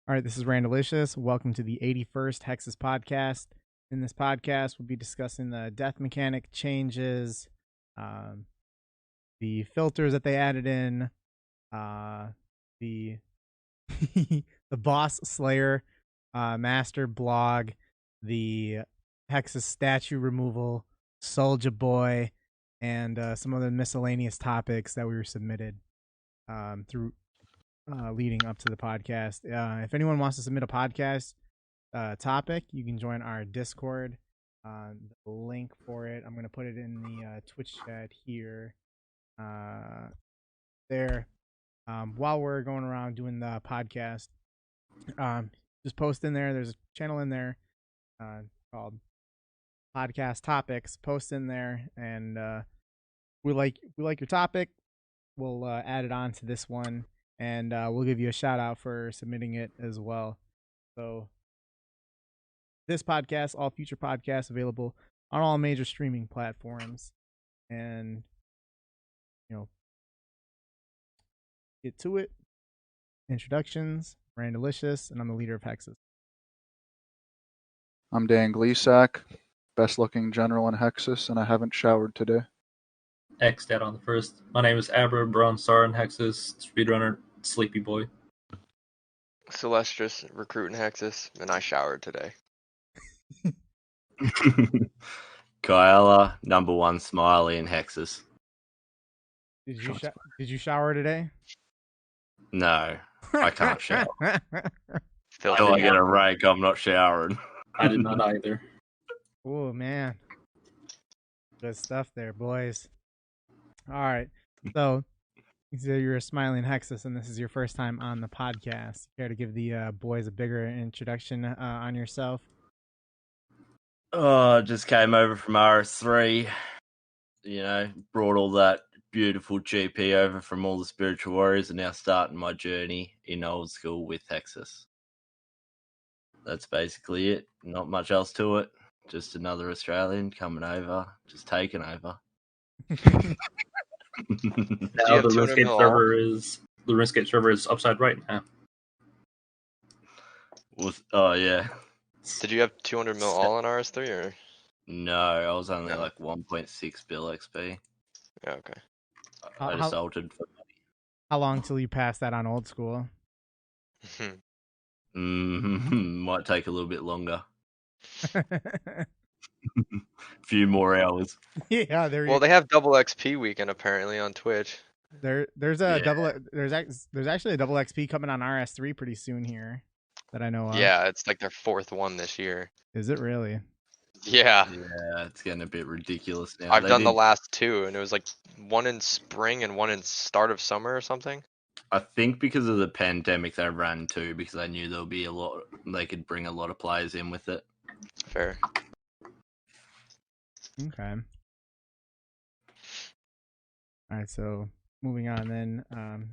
All right, this is Randalicious. Welcome to the 81st Hexis podcast. In this podcast, we'll be discussing the death mechanic changes, um, the filters that they added in, the the boss slayer master blog, the Hexis statue removal, Soldier Boy, and some other miscellaneous topics that we were submitted through leading up to the podcast. If anyone wants to submit a podcast topic, you can join our Discord. The link for it, I'm going to put it in the Twitch chat here. There. While we're going around doing the podcast, just post in there. There's a channel in there called Podcast Topics. Post in there, and we like your topic. We'll add it on to this one, and we'll give you a shout out for submitting it as well. So this podcast, all future podcasts available on all major streaming platforms, and get to it. Introductions, Randalicious, and I'm the leader of Hexis. I'm Dan Gleesac, best looking general in Hexis, and I haven't showered today. X-Dad on the first. My name is Abra238 in Hexis, speedrunner, sleepy boy. Celastrus, recruit in Hexis, and I showered today. Keiala, number one smiley in Hexis. Did you shower today? No, I can't shower. Filthy Until I get a rake, I'm not showering. I did not either. Oh, man. Good stuff there, boys. All right. So, you said you're a smiling Hexis, and this is your first time on the podcast. Care to give the boys a bigger introduction on yourself? Oh, just came over from RS3. Brought all that beautiful GP over from all the spiritual warriors, and now starting my journey in old school with Hexis. That's basically it. Not much else to it. Just another Australian coming over, just taking over. Now the RuneScape server is upside right now. Yeah. Did you have 200 mil all on RS3 or? No, I was only like 1.6 bill XP. Yeah, okay. I just altered for money. How long till you pass that on old school? Might take a little bit longer. Few more hours. Yeah, well, they have double XP weekend apparently on Twitch. There's actually a double XP coming on RS3 pretty soon here that I know of. Yeah, it's like their fourth one this year. Is it really? Yeah. Yeah, it's getting a bit ridiculous now. I've done the last two, and it was like one in spring and one in start of summer or something. I think because of the pandemic they ran two, because they knew there'll be they could bring a lot of players in with it. Fair. Okay. All right, so moving on then.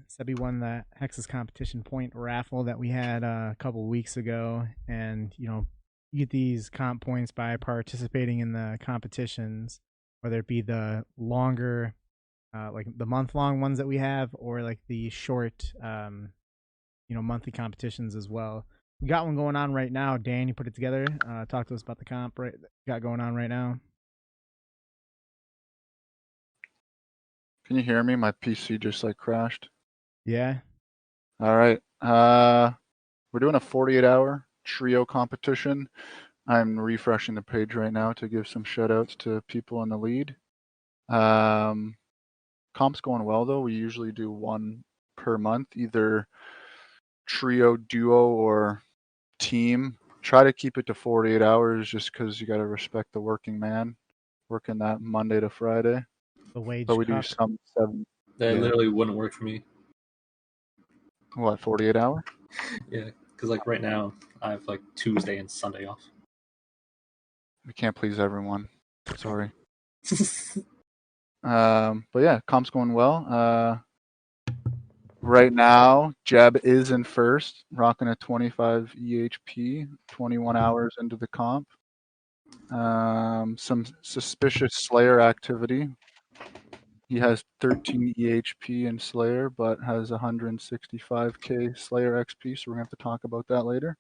Sebi won the Hexis competition point raffle that we had a couple weeks ago, and you get these comp points by participating in the competitions, whether it be the longer, like the month-long ones that we have, or like the short, monthly competitions as well. We got one going on right now. Dan, you put it together. Talk to us about the comp got going on right now. Can you hear me? My PC just crashed. Yeah. All right. We're doing a 48-hour trio competition. I'm refreshing the page right now to give some shout outs to people in the lead. Comp's going well though. We usually do one per month, either trio, duo, or team. Try to keep it to 48 hours just because you got to respect the working man working that Monday to Friday. The wage but we cup. do some 7. That literally wouldn't work for me. What, 48 hour? Yeah, because like right now I have like Tuesday and Sunday off. We can't please everyone. Sorry. But yeah, comp's going well. Right now, Jeb is in first, rocking a 25 EHP, 21 hours into the comp. Some suspicious Slayer activity. He has 13 EHP in Slayer, but has 165k Slayer XP, so we're going to have to talk about that later.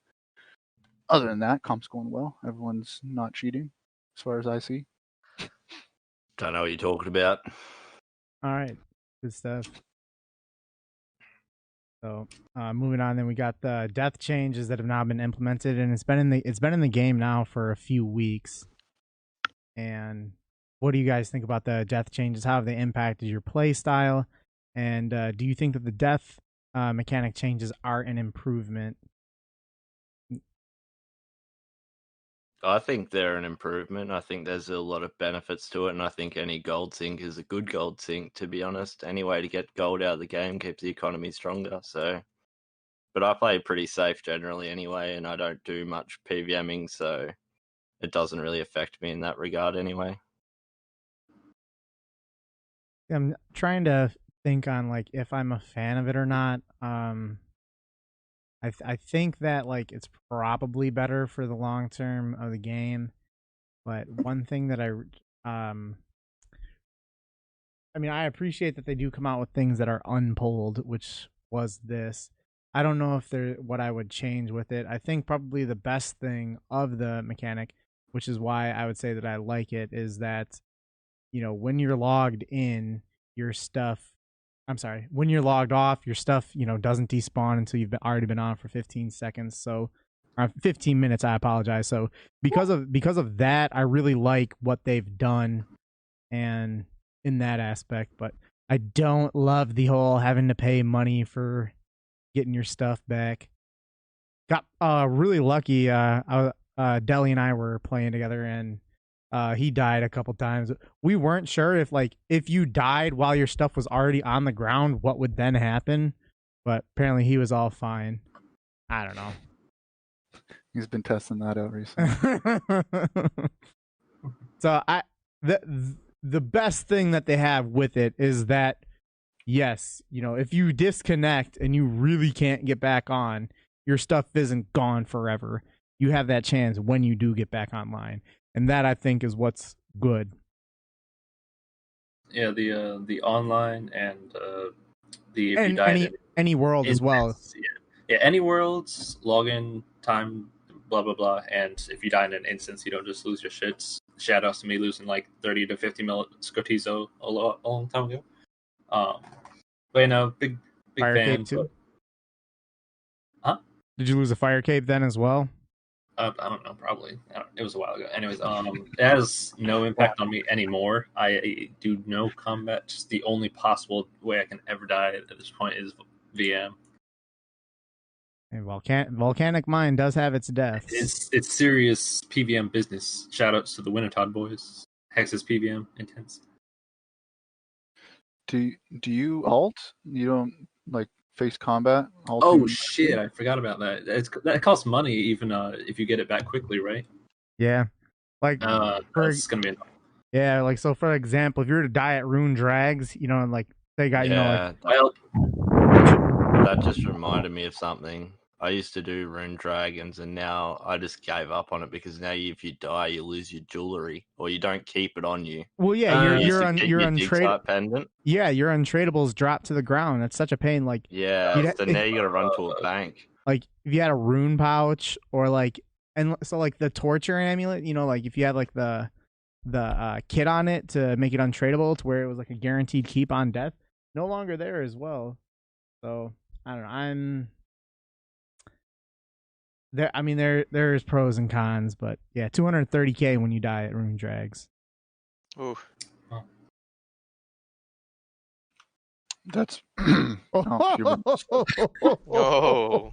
Other than that, comp's going well. Everyone's not cheating, as far as I see. Don't know what you're talking about. All right, good stuff. So moving on, then we got the death changes that have now been implemented, and it's been in the game now for a few weeks. And what do you guys think about the death changes? How have they impacted your play style? And do you think that the death mechanic changes are an improvement? I think they're an improvement. I think there's a lot of benefits to it, and I think any gold sink is a good gold sink, to be honest. Any way to get gold out of the game keeps the economy stronger. So, but I play pretty safe generally anyway, and I don't do much PVMing, so it doesn't really affect me in that regard anyway. I'm trying to think on like if I'm a fan of it or not. I think that like it's probably better for the long term of the game, but one thing that I mean, I appreciate that they do come out with things that are unpulled, which was this. I don't know if they're what I would change with it. I think probably the best thing of the mechanic, which is why I would say that I like it, is that when you're logged in, your stuff. I'm sorry, when you're logged off, your stuff doesn't despawn until you've already been on for 15 seconds. So, 15 minutes. I apologize. So because of that, I really like what they've done, and in that aspect. But I don't love the whole having to pay money for getting your stuff back. Got really lucky. Deli and I were playing together, and he died a couple times. We weren't sure if you died while your stuff was already on the ground, what would then happen. But apparently he was all fine. I don't know. He's been testing that out recently. So the best thing that they have with it is that, yes, if you disconnect and you really can't get back on, your stuff isn't gone forever. You have that chance when you do get back online. And that, I think, is what's good. Yeah, the online and the if you died any world as well. Yeah, any worlds, login time, blah blah blah. And if you die in an instance, you don't just lose your shits. Shout outs to me losing like 30 to 50 mil Scotizo a long time ago. But big fire fan. Cape too. Huh? Did you lose a fire cape then as well? I don't know, probably. It was a while ago. Anyways, it has no impact on me anymore. I do no combat. Just the only possible way I can ever die at this point is VM. And Volcanic Mine does have its deaths. It's serious PVM business. Shoutouts to the Wintertodd boys. Hexis PVM intense. Do you alt? You don't like face combat? Oh shit! I forgot about that. That costs money, even if you get it back quickly, right? Yeah, like it's gonna be enough. Yeah, like so. For example, if you were to die at Rune Drags, and like they got that just reminded me of something. I used to do Rune Dragons, and now I just gave up on it because now if you die, you lose your jewelry, or you don't keep it on you. Well, yeah, you're untradeable pendant. Yeah, your untradables drop to the ground. That's such a pain. Like, yeah, so now you got to run to a bank. Like if you had a rune pouch, or and so like the torture amulet, like if you had like the kit on it to make it untradeable, to where it was like a guaranteed keep on death, no longer there as well. So I don't know. I mean, there's pros and cons, but yeah, 230k when you die at Rune Drags. Ooh. That's Oh.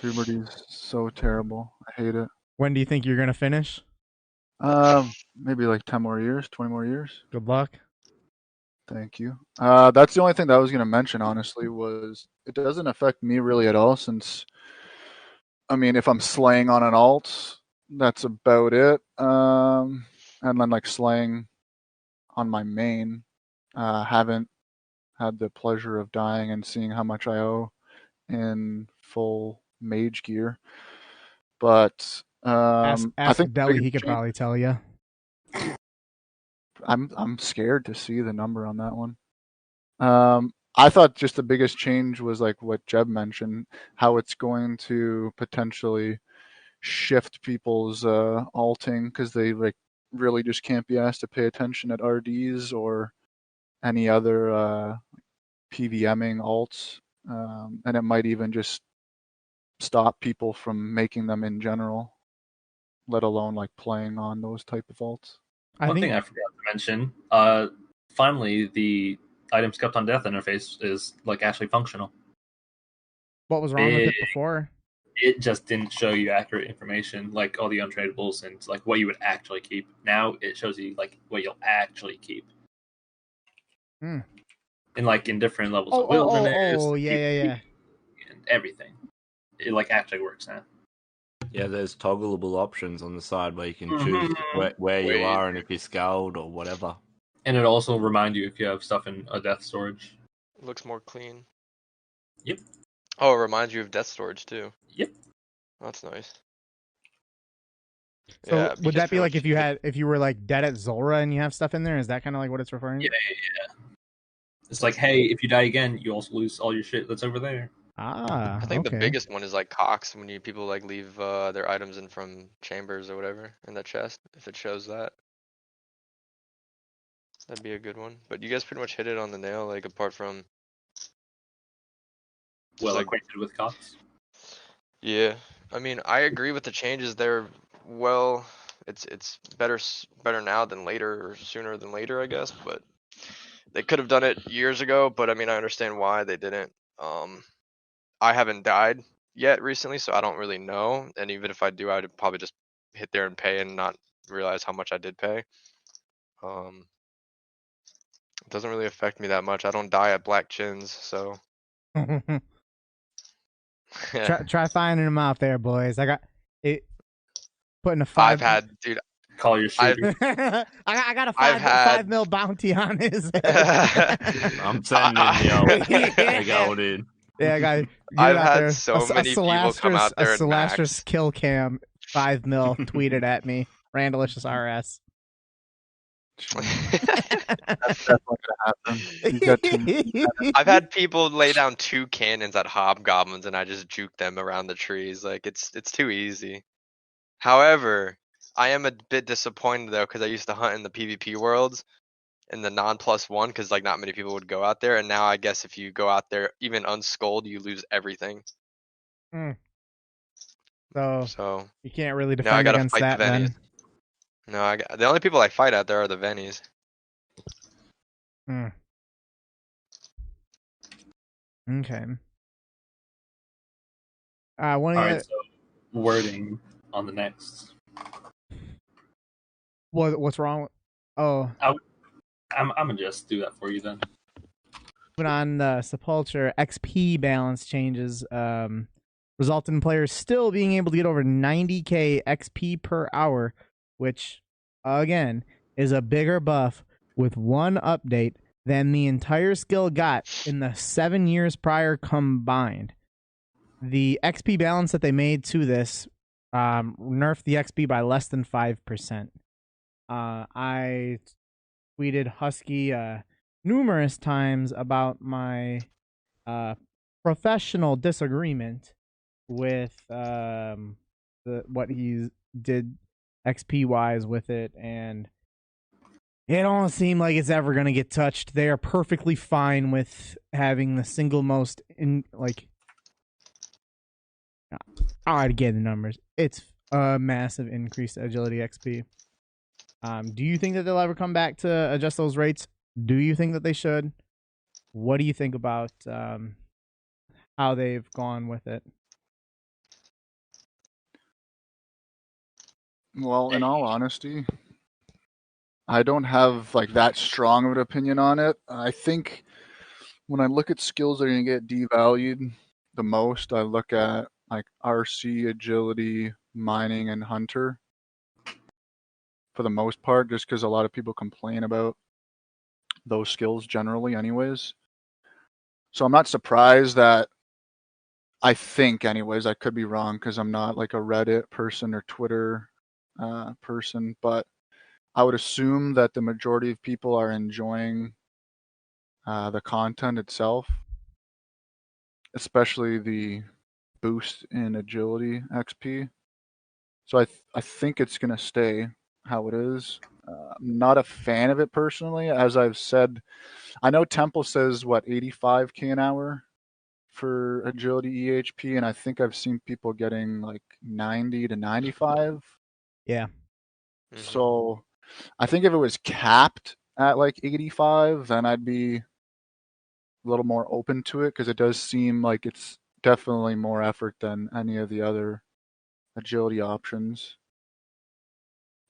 Puberty's so terrible. I hate it. When do you think you're gonna finish? Maybe like 10 more years, 20 more years. Good luck. Thank you. That's the only thing that I was gonna mention, honestly, was it doesn't affect me really at all, since I mean, if I'm slaying on an alt, that's about it. And then like slaying on my main, haven't had the pleasure of dying and seeing how much I owe in full mage gear. But ask I think Deli, he could probably tell you. I'm scared to see the number on that one. I thought just the biggest change was like what Jeb mentioned, how it's going to potentially shift people's alting because they like really just can't be asked to pay attention at RDs or any other PVMing alts, and it might even just stop people from making them in general, let alone like playing on those type of alts. One thing I forgot to mention, finally, the items kept on death interface is like actually functional. What was wrong with it before? It just didn't show you accurate information, like all the untradables and like what you would actually keep. Now it shows you like what you'll actually keep. And like in different levels of wilderness. Yeah. And everything. It like actually works now. Yeah, there's toggleable options on the side where you can choose where you are and if you're scaled or whatever. And it also reminds you if you have stuff in a death storage. It looks more clean. Yep. Oh, it reminds you of death storage too. Yep. That's nice. So yeah, would that be like if you were like dead at Zulrah and you have stuff in there? Is that kind of like what it's referring to? Yeah. It's like, hey, if you die again, you also lose all your shit that's over there. Ah, I think okay. the biggest one is like Cox when people like leave their items in from chambers or whatever in the chest. If it shows that, that'd be a good one. But you guys pretty much hit it on the nail. Like apart from well acquainted with Cox. Yeah, I mean I agree with the changes there. Well, it's better now than later or sooner than later, I guess. But they could have done it years ago. But I mean I understand why they didn't. I haven't died yet recently, so I don't really know. And even if I do, I'd probably just hit there and pay and not realize how much I did pay. It doesn't really affect me that much. I don't die at Black Chins, so. Try finding them out there, boys. I got it. Putting a 5. I've had, dude. Call your shooter. I got a 5 mil bounty on his head. I'm sending the gold in. Yeah, guy. I've had so many people come out there a and Celastrus max. kill cam 5 mil tweeted at me. Randalicious RS. That's definitely gonna happen. You got I've had people lay down 2 cannons at hobgoblins and I just juke them around the trees. Like it's too easy. However, I am a bit disappointed though because I used to hunt in the PvP worlds in the non+1 because like not many people would go out there, and now I guess if you go out there even unskulled, you lose everything. So you can't really defend against that then. No, the only people I fight out there are the Vennies. Okay. Alright, so wording on the next. What's wrong? I'm gonna just do that for you then. But on the Sepulture, XP balance changes result in players still being able to get over 90k XP per hour, which again is a bigger buff with one update than the entire skill got in the 7 years prior combined. The XP balance that they made to this nerfed the XP by less than 5%. I tweeted Husky numerous times about my professional disagreement with what he did XP wise with it, and it don't seem like it's ever gonna get touched. They are perfectly fine with having the single most I'd get the numbers. It's a massive increased agility XP. Do you think that they'll ever come back to adjust those rates? Do you think that they should? What do you think about how they've gone with it? Well, in all honesty, I don't have like that strong of an opinion on it. I think when I look at skills that are going to get devalued the most, I look at like RC, agility, mining, and hunter for the most part, just because a lot of people complain about those skills generally anyways. So I'm not surprised that, I think anyways, I could be wrong because I'm not like a Reddit person or Twitter person, but I would assume that the majority of people are enjoying the content itself, especially the boost in agility XP. So I think it's gonna stay how it is. I'm not a fan of it personally, as I've said. I know Temple says what 85k an hour for agility EHP, and I think I've seen people getting like 90 to 95. Yeah. Mhm. So I think if it was capped at like 85, then I'd be a little more open to it, because it does seem like it's definitely more effort than any of the other agility options.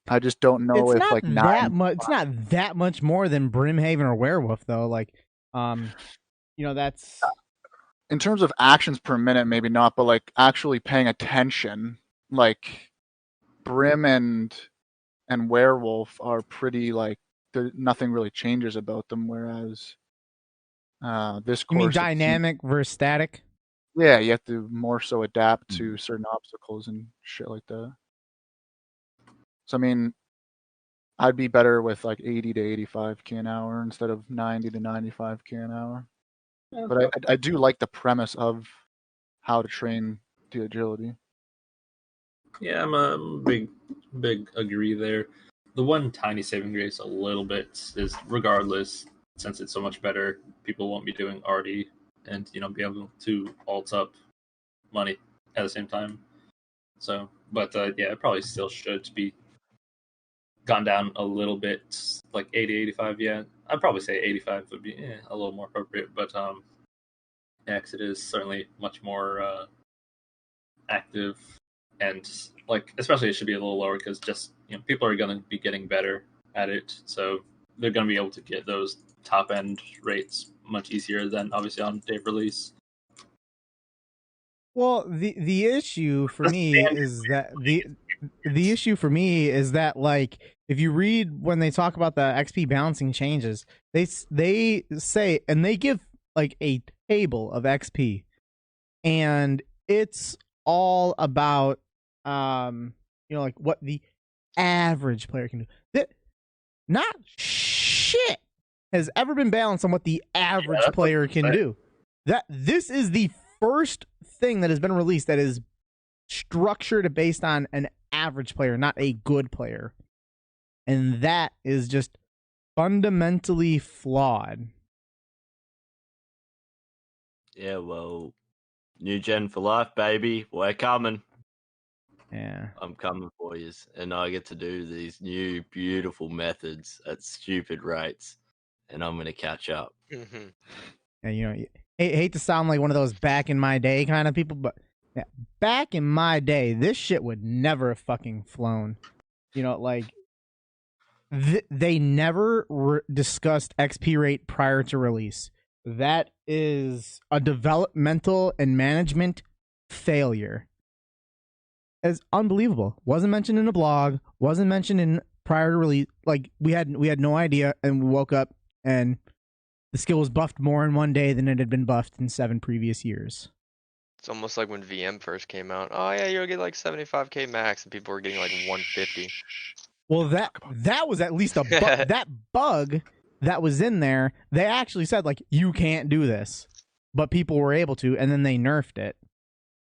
I just don't know It's if not like that much. It's not that much more than Brimhaven or Werewolf, though. Like, that's in terms of actions per minute, maybe not, but like actually paying attention, like Brim and Werewolf are pretty like nothing really changes about them, whereas this you mean course, dynamic versus static? yeah, you have to more so adapt to certain obstacles and shit like that. So I mean, I'd be better with like 80 to 85k an hour instead of 90 to 95k an hour. Yeah, But I do like the premise of how to train the agility. yeah, I'm a big agree there. The one tiny saving grace a little bit is, regardless, since it's so much better, people won't be doing arty and be able to alt up money at the same time. So, but yeah, it probably still should be gone down a little bit, like 80, 85. Yeah, I'd probably say 85 would be a little more appropriate. But yeah, 'cause it is certainly much more active, and like especially it should be a little lower because just people are going to be getting better at it, so they're going to be able to get those top end rates much easier than obviously on day of release. Well, the issue for me is that the issue for me is that, like, if you read when they talk about the XP balancing changes, they say, and they give like a table of XP, and it's all about like what the average player can do. That not shit has ever been balanced on what the average player can do. That this is the first thing that has been released that is structured based on an average player, not a good player. And that is just fundamentally flawed. Yeah, well, new gen for life, baby. We're coming. Yeah. I'm coming for you. And I get to do these new, beautiful methods at stupid rates. And I'm going to catch up. Mhm. And hate to sound like one of those back in my day kind of people, but yeah, back in my day, this shit would never have fucking flown. Like they never discussed XP rate prior to release. That is a developmental and management failure. It's unbelievable. Wasn't mentioned in a blog. Wasn't mentioned in prior to release. Like we had no idea, and we woke up and the skill was buffed more in one day than it had been buffed in 7 previous years. It's almost like when VM first came out. Oh yeah, you'll get like 75k max, and people were getting like 150. Well, that was at least a bug. That bug that was in there, they actually said like you can't do this, but people were able to, and then they nerfed it.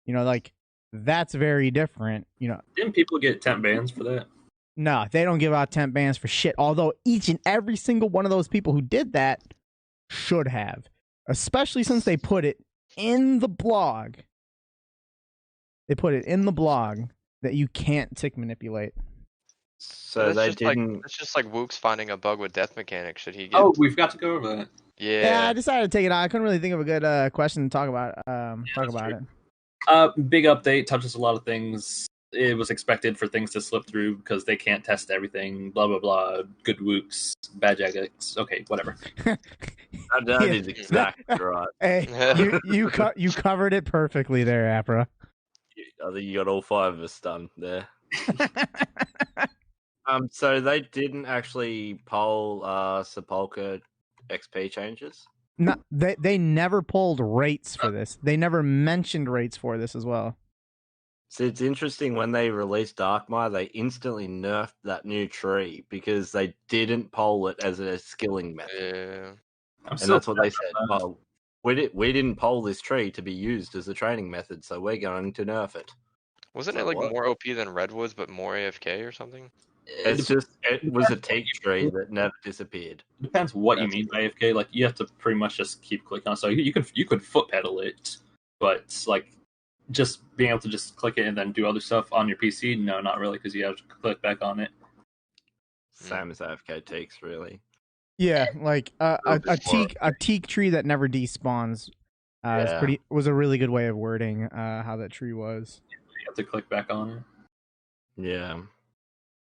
Like that's very different. Didn't people get temp bans for that? No, they don't give out temp bans for shit. Although each and every single one of those people who did that should have, especially since they put it in the blog. They put it in the blog that you can't tick manipulate. So they didn't. It's just like Wook's finding a bug with death mechanics. Should he get? Oh, we've got to go over that. Yeah. I decided to take it out. I couldn't really think of a good question to talk about. Talk about it. Big update, touches a lot of things. It was expected for things to slip through because they can't test everything. Blah blah blah. Good Wooks, bad Jagex. Okay, whatever. That is exactly right. Hey, you covered it perfectly there, Abra. I think you got all 5 of us done there. So they didn't actually poll Sepulchre XP changes? No, they never pulled rates for this. They never mentioned rates for this as well. So it's interesting, when they released Darkmire, they instantly nerfed that new tree because they didn't poll it as a skilling method. Yeah. I'm And still that's what they sad said. about that. Oh, we didn't poll this tree to be used as a training method, so we're going to nerf it. Wasn't So it like what? more OP than redwoods, but more AFK or something? It was a teak tree that never disappeared. It depends what you That's mean by AFK. Like you have to pretty much just keep clicking on. So you could foot pedal it, but like just being able to just click it and then do other stuff on your PC, no, not really, because you have to click back on it. Same as AFK teaks, really. Yeah, like a bit more teak tree that never despawns. Was a really good way of wording how that tree was. You have to click back on it. Yeah.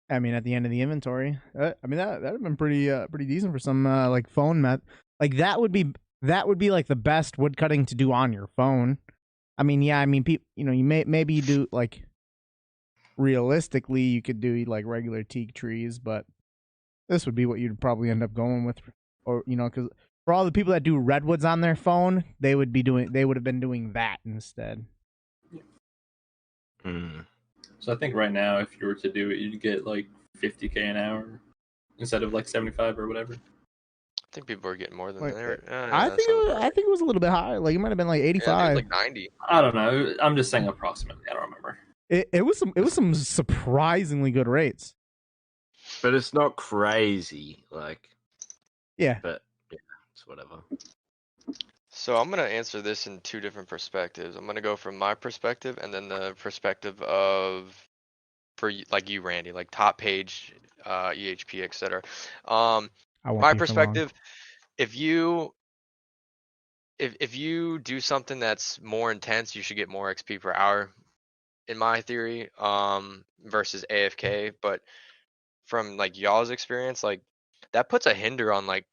I mean, at the end of the inventory, I mean that'd have been pretty decent for some like phone met. Like that would be like the best woodcutting to do on your phone. I mean, yeah, I mean, maybe you do like realistically you could do like regular teak trees, but this would be what you'd probably end up going with, or because for all the people that do redwoods on their phone, they would have been doing that instead. So I think right now, if you were to do it, you'd get like 50K an hour instead of like 75 or whatever. I think people are getting more than Like, that. I think it was a little bit higher. Like it might have been like 85. Yeah, I think it was like 90. I don't know. I'm just saying approximately. I don't remember. It was some surprisingly good rates. But it's not crazy, like. Yeah. But yeah, it's whatever. So I'm gonna answer this in two different perspectives. I'm gonna go from my perspective and then the perspective of like you, Randy, like top page, EHP, etc. My perspective, if you do something that's more intense, you should get more XP per hour, in my theory, versus AFK. But from like y'all's experience, like that puts a hinder on like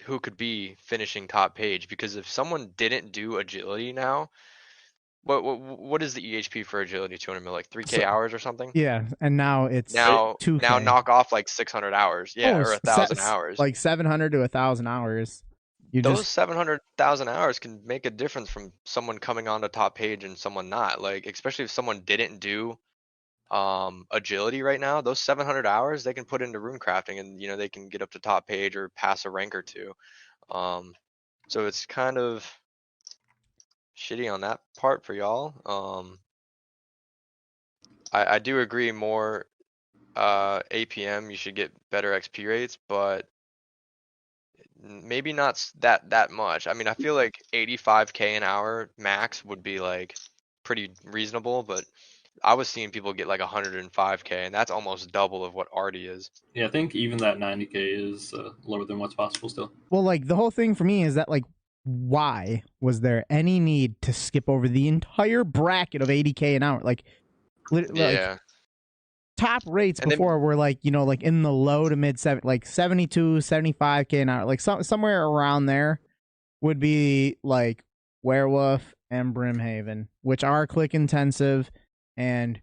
who could be finishing top page, because if someone didn't do agility now, what is the EHP for agility 200 mil, like 3K hours or something? Yeah, and now it's now 2K. Now knock off like 600 hours, yeah, or 1,000 hours, like 700 to 1,000 hours. Those 700,000 hours can make a difference from someone coming onto top page and someone not. Like, especially if someone didn't do agility right now, those 700 hours they can put into rune crafting, and they can get up to top page or pass a rank or two. So it's kind of shitty on that part for y'all. I do agree more APM, you should get better XP rates, but maybe not that much. I mean, I feel like 85K an hour max would be like pretty reasonable, but I was seeing people get like 105K, and that's almost double of what Artie is. Yeah, I think even that 90K is lower than what's possible still. Well, like the whole thing for me is that like, why was there any need to skip over the entire bracket of 80K an hour? Like, yeah. Top rates before were like, like in the low to mid 72, 75K an hour, like somewhere around there would be like Werewolf and Brimhaven, which are click intensive. And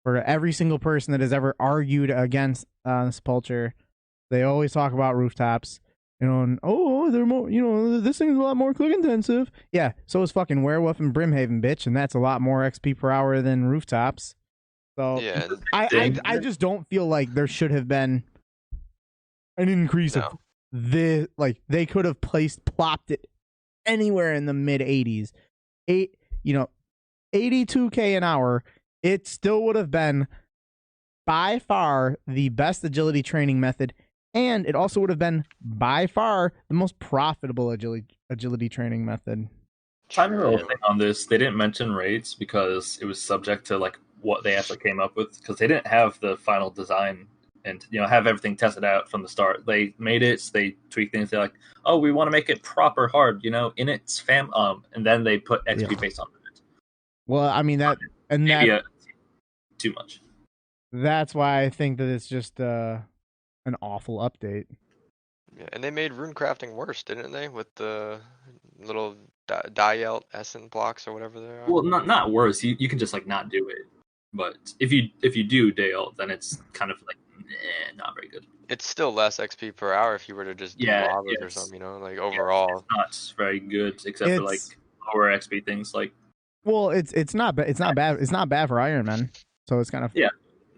for every single person that has ever argued against Sepulcher, they always talk about rooftops. And they're more, this thing's a lot more click intensive. Yeah, so is fucking Werewolf and Brimhaven, bitch, and that's a lot more XP per hour than rooftops. So yeah, I just don't feel like there should have been an increase of this. Like they could have plopped it anywhere in the mid 80s. 82K an hour. It still would have been by far the best agility training method, and it also would have been by far the most profitable agility training method. Tiny little thing on this, they didn't mention rates because it was subject to like what they actually came up with, because they didn't have the final design and have everything tested out from the start. They made it, they tweaked things. They're like, oh, we want to make it proper hard, in its fam, and then they put XP based on it. Well, I mean that, and maybe that too much. That's why I think that it's just an awful update. Yeah, and they made rune crafting worse, didn't they? With the little dielt essence blocks or whatever they are. Well, not worse. You can just like not do it. But if you do Dale, then it's kind of like not very good. It's still less XP per hour if you were to just do lavas or something, like overall. It's not very good except for like lower XP things like. Well, it's not bad. It's not bad for Iron Man. So it's kind of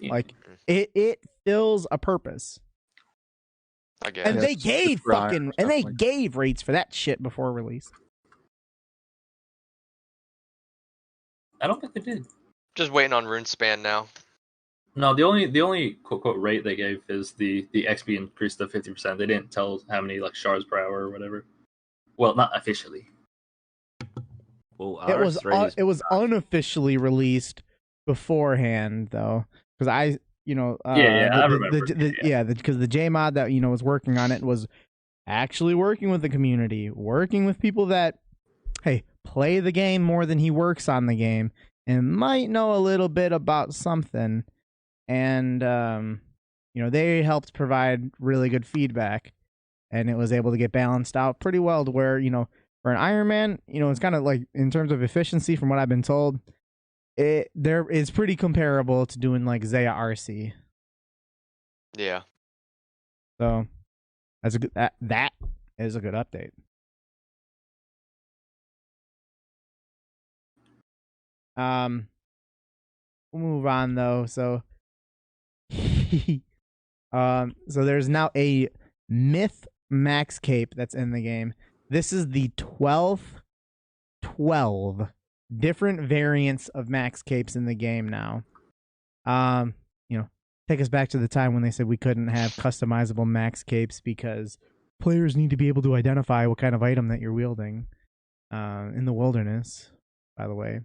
like it fills a purpose. I guess. And Yeah, they it's gave for iron, fucking stuff and they like- gave rates for that shit before release. I don't think they did. Just waiting on RuneSpan now. No, the only quote quote rate they gave is the XP increased to 50%. They didn't tell how many like shards per hour or whatever. Well, not officially. Well, It was RS3 is it was unofficially released beforehand though, because I I remember. because the JMod that was working on it was actually working with the community, working with people that play the game more than he works on the game and might know a little bit about something, and they helped provide really good feedback, and it was able to get balanced out pretty well to where for an Iron Man, it's kind of like in terms of efficiency from what I've been told, there is pretty comparable to doing like Zaya RC. Yeah. So that's a good that is a good update. We'll move on though. So so there's now a myth max cape that's in the game. This is the 12 different variants of max capes in the game now. Take us back to the time when they said we couldn't have customizable max capes because players need to be able to identify what kind of item that you're wielding in the wilderness, by the way.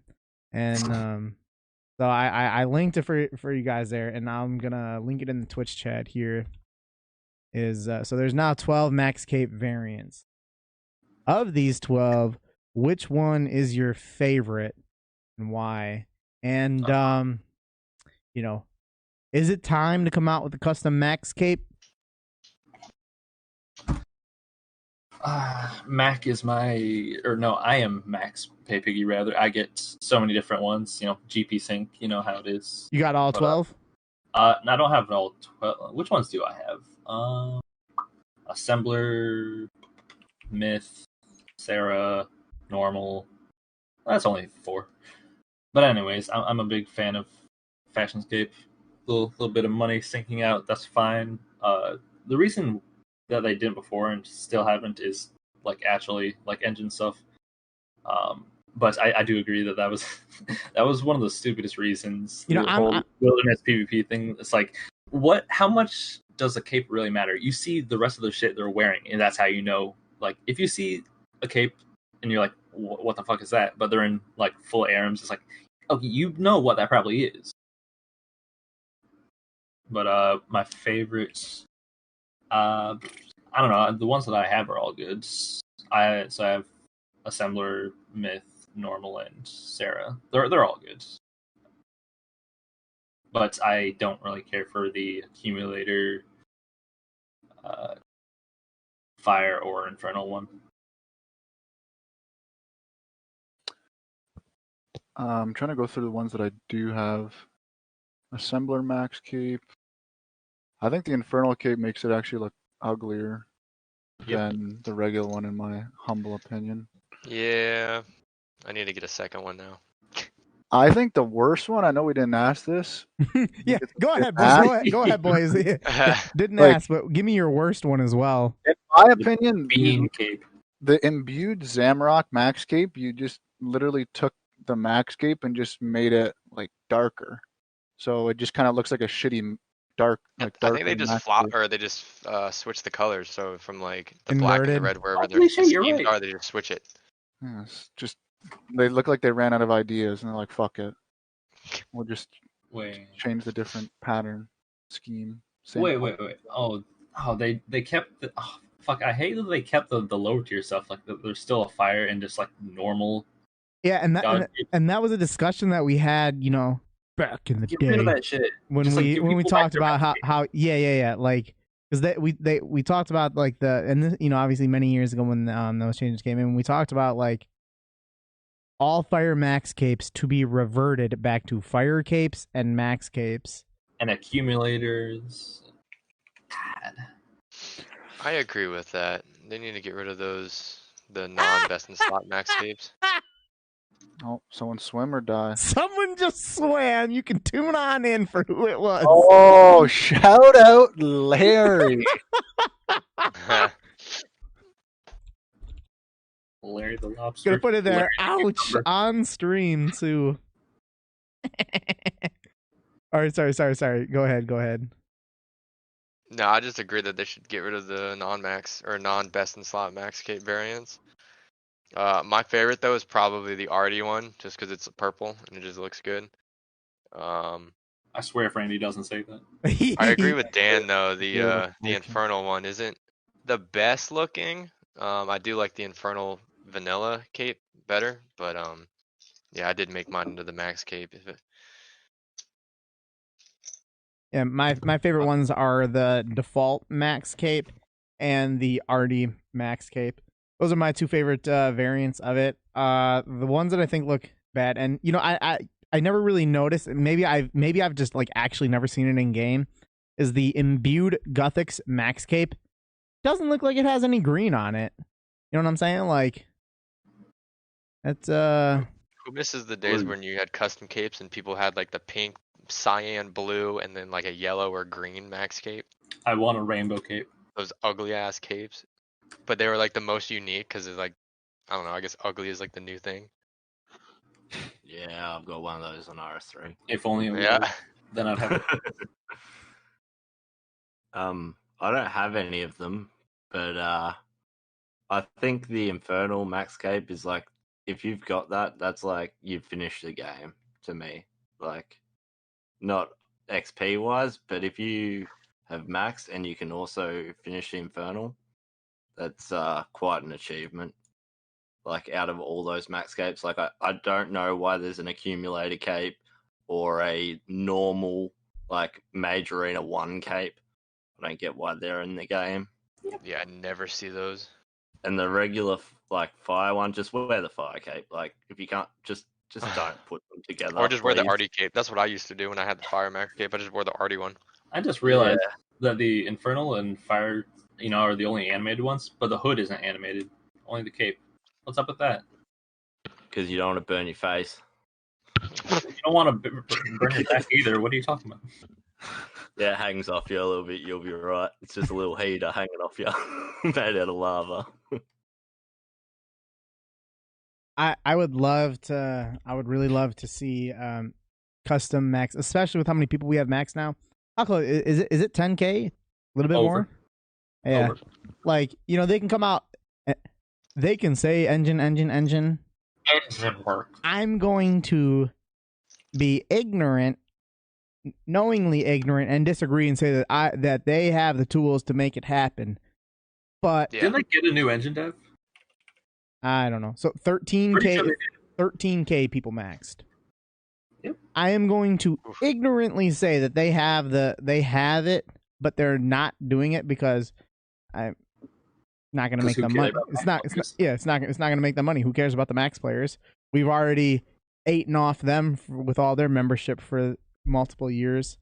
And so I linked it for you guys there, and now I'm gonna link it in the Twitch chat here. So there's now 12 max cape variants. Of these 12, which one is your favorite and why? And is it time to come out with a custom max cape? Mac is I am Max Pay Piggy rather. I get so many different ones. GP Sync. You know how it is. You got all 12? I don't have all 12. Which ones do I have? Assembler, Myth, Sarah, Normal. That's only 4. But anyways, I'm a big fan of Fashionscape. Little bit of money sinking out. That's fine. The reason that they didn't before and still haven't is like actually like engine stuff. But I do agree that was that was one of the stupidest reasons. The whole wilderness PvP thing. It's like, how much does a cape really matter? You see the rest of the shit they're wearing, and that's how you know. Like, if you see a cape and you're like, what the fuck is that? But they're in like full arms. It's like, okay, you know what that probably is. But my favorites, I don't know. The ones that I have are all good. I have Assembler, Myth, Normal, and Sarah. They're all good. But I don't really care for the Accumulator, Fire, or Infernal one. I'm trying to go through the ones that I do have. Assembler Max Cape. I think the Infernal Cape makes it actually look uglier than the regular one, in my humble opinion. Yeah. I need to get a second one now. I think the worst one, I know we didn't ask this. Yeah, go ahead, boys. Go ahead, boys. Didn't ask, but give me your worst one as well. In my opinion, Bean Cape. the imbued Zamrock Max Cape, you just literally took the Max Cape and just made it like darker. So it just kind of looks like a shitty dark. Like I think they just Max flop, Cape. or they just switch the colors. So from like the black and Inverted. the red, wherever Holy their shit, you're schemes right. are, they just switch it. Yeah, it's just they look like they ran out of ideas and they're like, fuck it. We'll just Wait. change the different pattern scheme. Wait. Oh, they kept the. Oh, fuck, I hate that they kept the lower tier stuff. Like, there's still a fire and just like normal. Yeah, and that was a discussion that we had, back in the Get day rid of that shit. when Just, like, give we people talked back their about how Max like because we talked about like obviously many years ago when those changes came in, we talked about like all fire max capes to be reverted back to fire capes and max capes and accumulators. God. I agree with that. They need to get rid of the non-best in slot max capes. Oh, someone swim or die. Someone just swam. You can tune on in for who it was. Oh, shout out Larry. Larry the Lobster. Gonna put it there. Larry Ouch! Cucumber. On stream too. All right, sorry. Go ahead. No, I just agree that they should get rid of the non-max or non-best in slot max cape variants. My favorite though is probably the Artie one, just because it's purple and it just looks good. I swear if Randy doesn't say that. I agree with Dan though. The Beautiful. Infernal one isn't the best looking. I do like the Infernal vanilla cape better, but yeah, I did make mine into the max cape. Yeah, my favorite ones are the default max cape and the Artie max cape. Those are my two favorite variants of it. The ones that I think look bad, and you know, I never really noticed. Maybe I've just like actually never seen it in game. Is the imbued Guthix max cape? Doesn't look like it has any green on it. You know what I'm saying? Like, that's Who misses the days Blue. when you had custom capes and people had like the pink, cyan, blue, and then like a yellow or green max cape? I want a rainbow cape. Those ugly ass capes, but they were like the most unique because it's like, I don't know. I guess ugly is like the new thing. Yeah, I've got one of those on RS3. If only it was. Yeah. Then I'd have it. I don't have any of them, but I think the Infernal Max Cape is like, if you've got that, that's like you've finished the game to me. Like, not XP wise, but if you have max and you can also finish the Infernal, that's quite an achievement. Like, out of all those max capes, like I don't know why there's an accumulator cape or a normal like Mage Arena 1 cape. I don't get why they're in the game. Yeah, I never see those. And the regular like fire one, just wear the fire cape. Like, if you can't, just don't put them together. Or just wear the please. Artie cape. That's what I used to do when I had the Fire Max cape. I just wore the Artie one. I just realized that the Infernal and Fire, are the only animated ones, but the hood isn't animated. Only the cape. What's up with that? Because you don't want to burn your face. You don't want to burn your back either. What are you talking about? Yeah, it hangs off you a little bit. You'll be right. It's just a little heater hanging off you, made out of lava. I would really love to see custom max, especially with how many people we have max now. How close is it 10K? A little bit Over. more? Yeah. Over. Like, they can come out, they can say engine. Engine work. I'm going to be ignorant, knowingly ignorant, and disagree and say that they have the tools to make it happen. But Yeah. Didn't they get a new engine dev? I don't know. So Pretty 13K, sure they 13K people maxed. Yep. I am going to ignorantly say that they have it, but they're not doing it because I'm not going to make who the cares money. about It's max not going to make the money. Who cares about the max players? We've already eaten off them with all their membership for multiple years.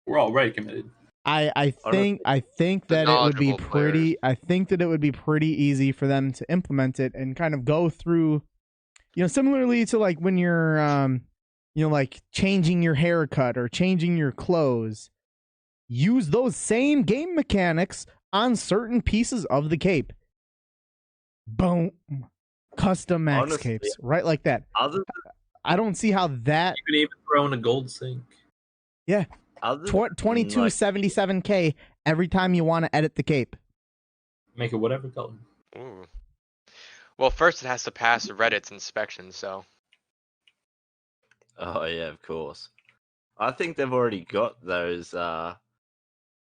We're already committed. I think that it would be pretty. I think that it would be pretty easy for them to implement it and kind of go through, similarly to like when you're, like changing your haircut or changing your clothes. Use those same game mechanics on certain pieces of the cape. Boom, custom max Honestly, capes, right like that. I don't see how that. You can even throw in a gold sink. Yeah. 2277K every time you want to edit the cape. Make it whatever color. Ooh. Well, first it has to pass Reddit's inspection, so. Oh yeah, of course. I think they've already got those,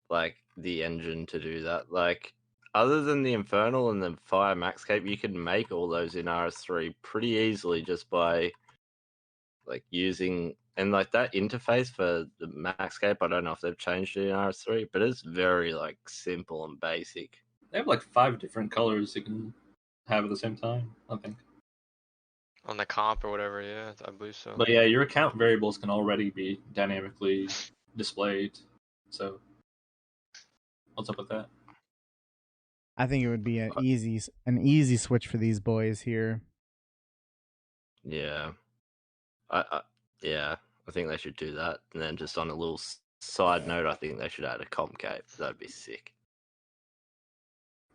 like the engine to do that. Like, other than the Infernal and the Fire Max Cape, you can make all those in RS3 pretty easily just by like using. And like that interface for the Max Cape, I don't know if they've changed it in RS3, but it's very like simple and basic. They have like 5 different colors you can have at the same time, I think. On the comp or whatever, yeah, I believe so. But yeah, your account variables can already be dynamically displayed. So, what's up with that? I think it would be an easy switch for these boys here. Yeah, I think they should do that. And then just on a little side note, I think they should add a comp cape. That'd be sick.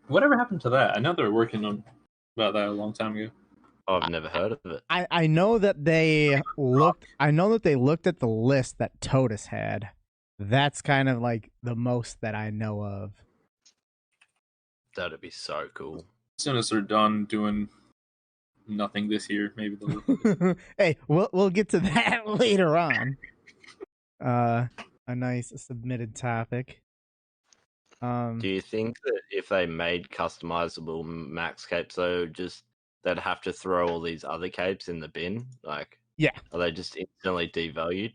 Whatever happened to that? I know they were working on about that a long time ago. Oh, I've never heard of it. I know that they looked. I know that they looked at the list that Totus had. That's kind of like the most that I know of. That'd be so cool. As soon as they're done doing nothing this year, maybe they'll look at it. Hey, we'll get to that later on. A nice submitted topic. Do you think that if they made customizable max capes, though, just they'd have to throw all these other capes in the bin? Like, Yeah. Are they just instantly devalued?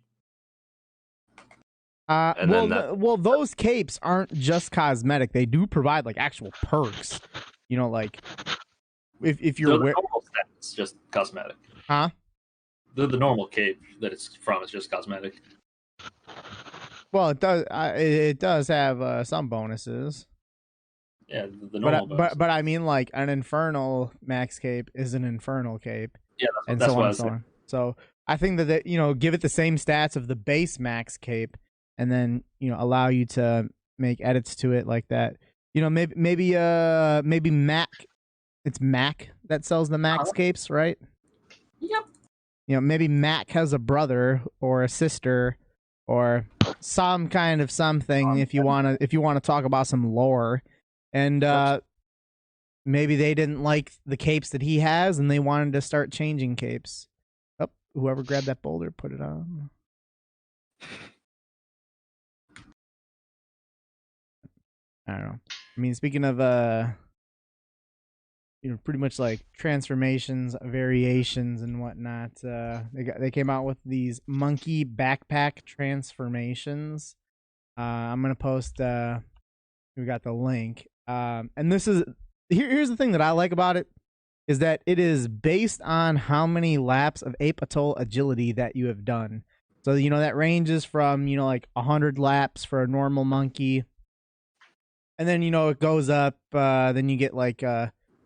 Well, those capes aren't just cosmetic. They do provide like actual perks. You know, like if you're the normal stats, just cosmetic. Huh? The normal cape that it's from is just cosmetic. Well, it does. It does have some bonuses. Yeah, the normal. But I mean, like an infernal max cape is an infernal cape. Yeah, and that's so what on I and was so saying. on. So I think that give it the same stats of the base max cape, and then allow you to make edits to it like that. Maybe Mac. It's Mac that sells the max capes, right? Yep. Maybe Mac has a brother or a sister or some kind of something. If you wanna talk about some lore, and maybe they didn't like the capes that he has, and they wanted to start changing capes. Oh, whoever grabbed that boulder, put it on. I don't know. I mean, speaking of pretty much like transformations, variations, and whatnot. They came out with these monkey backpack transformations. I'm gonna post. We got the link. And this is here's the thing that I like about it is that it is based on how many laps of Ape Atoll agility that you have done. So that ranges from like 100 laps for a normal monkey, and then it goes up. Then you get like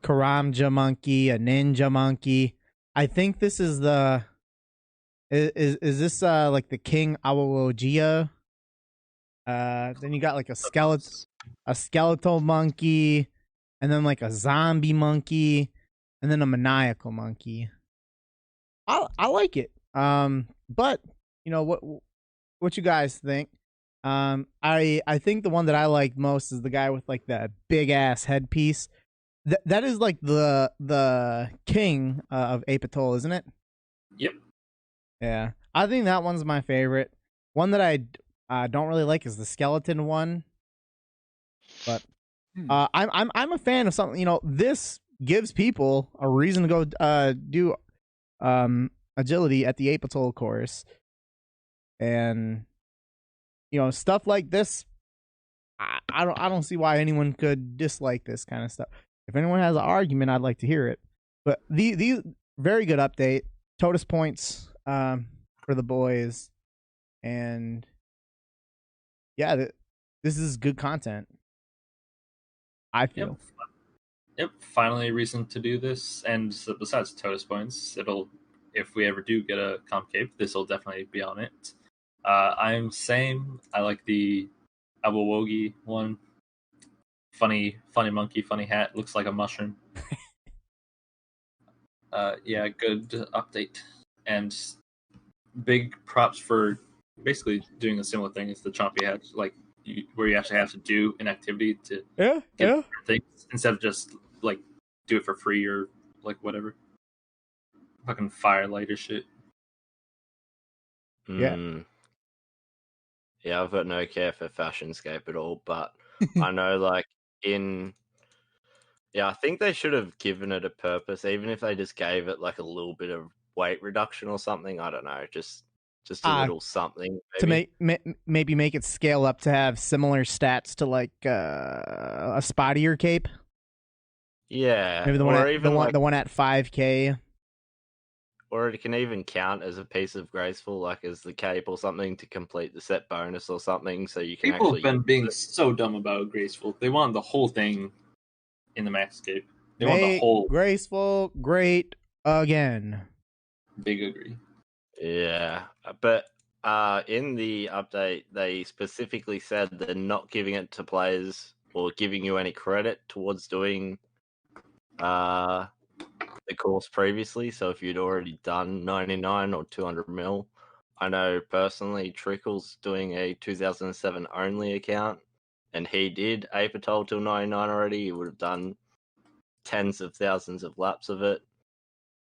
Karamja monkey, a ninja monkey. I think this is the is this like the King Awawogia? Then you got like a skeletal monkey, and then like a zombie monkey, and then a maniacal monkey. I like it. But what you guys think? I think the one that I like most is the guy with like the big ass headpiece. That is like the king of Ape Atoll, isn't it? Yep. Yeah, I think that one's my favorite. One that I don't really like is the skeleton one, but I'm a fan of something. This gives people a reason to go do agility at the Ape Atoll course, and stuff like this. I don't see why anyone could dislike this kind of stuff. If anyone has an argument, I'd like to hear it. But these very good update. Totus points for the boys, and yeah, this is good content. I feel. Yep. Finally, a reason to do this, and so besides Totus points, if we ever do get a comp cape, this will definitely be on it. I'm same. I like the Awawogi one. Funny monkey, funny hat. Looks like a mushroom. Yeah, good update. And big props for basically doing a similar thing as the Chompy hat, like where you actually have to do an activity to get things instead of just like do it for free or like whatever. Fucking firelight or shit. Yeah. Yeah, I've got no care for Fashionscape at all, but I know like I think they should have given it a purpose, even if they just gave it like a little bit of weight reduction or something. I don't know, just a little something maybe. To maybe make it scale up to have similar stats to like a spottier cape. Yeah, maybe the one at 5K. Or it can even count as a piece of graceful, like as the cape or something to complete the set bonus or something. So you can People have been being so dumb about graceful. They want the whole thing in the max cape. They want the whole graceful great again. Big agree. Yeah, but in the update, they specifically said they're not giving it to players or giving you any credit towards doing the course previously. So if you'd already done 99 or 200 mil, I know personally Trickle's doing a 2007 only account, and he did Apatol till 99 already. He would have done tens of thousands of laps of it,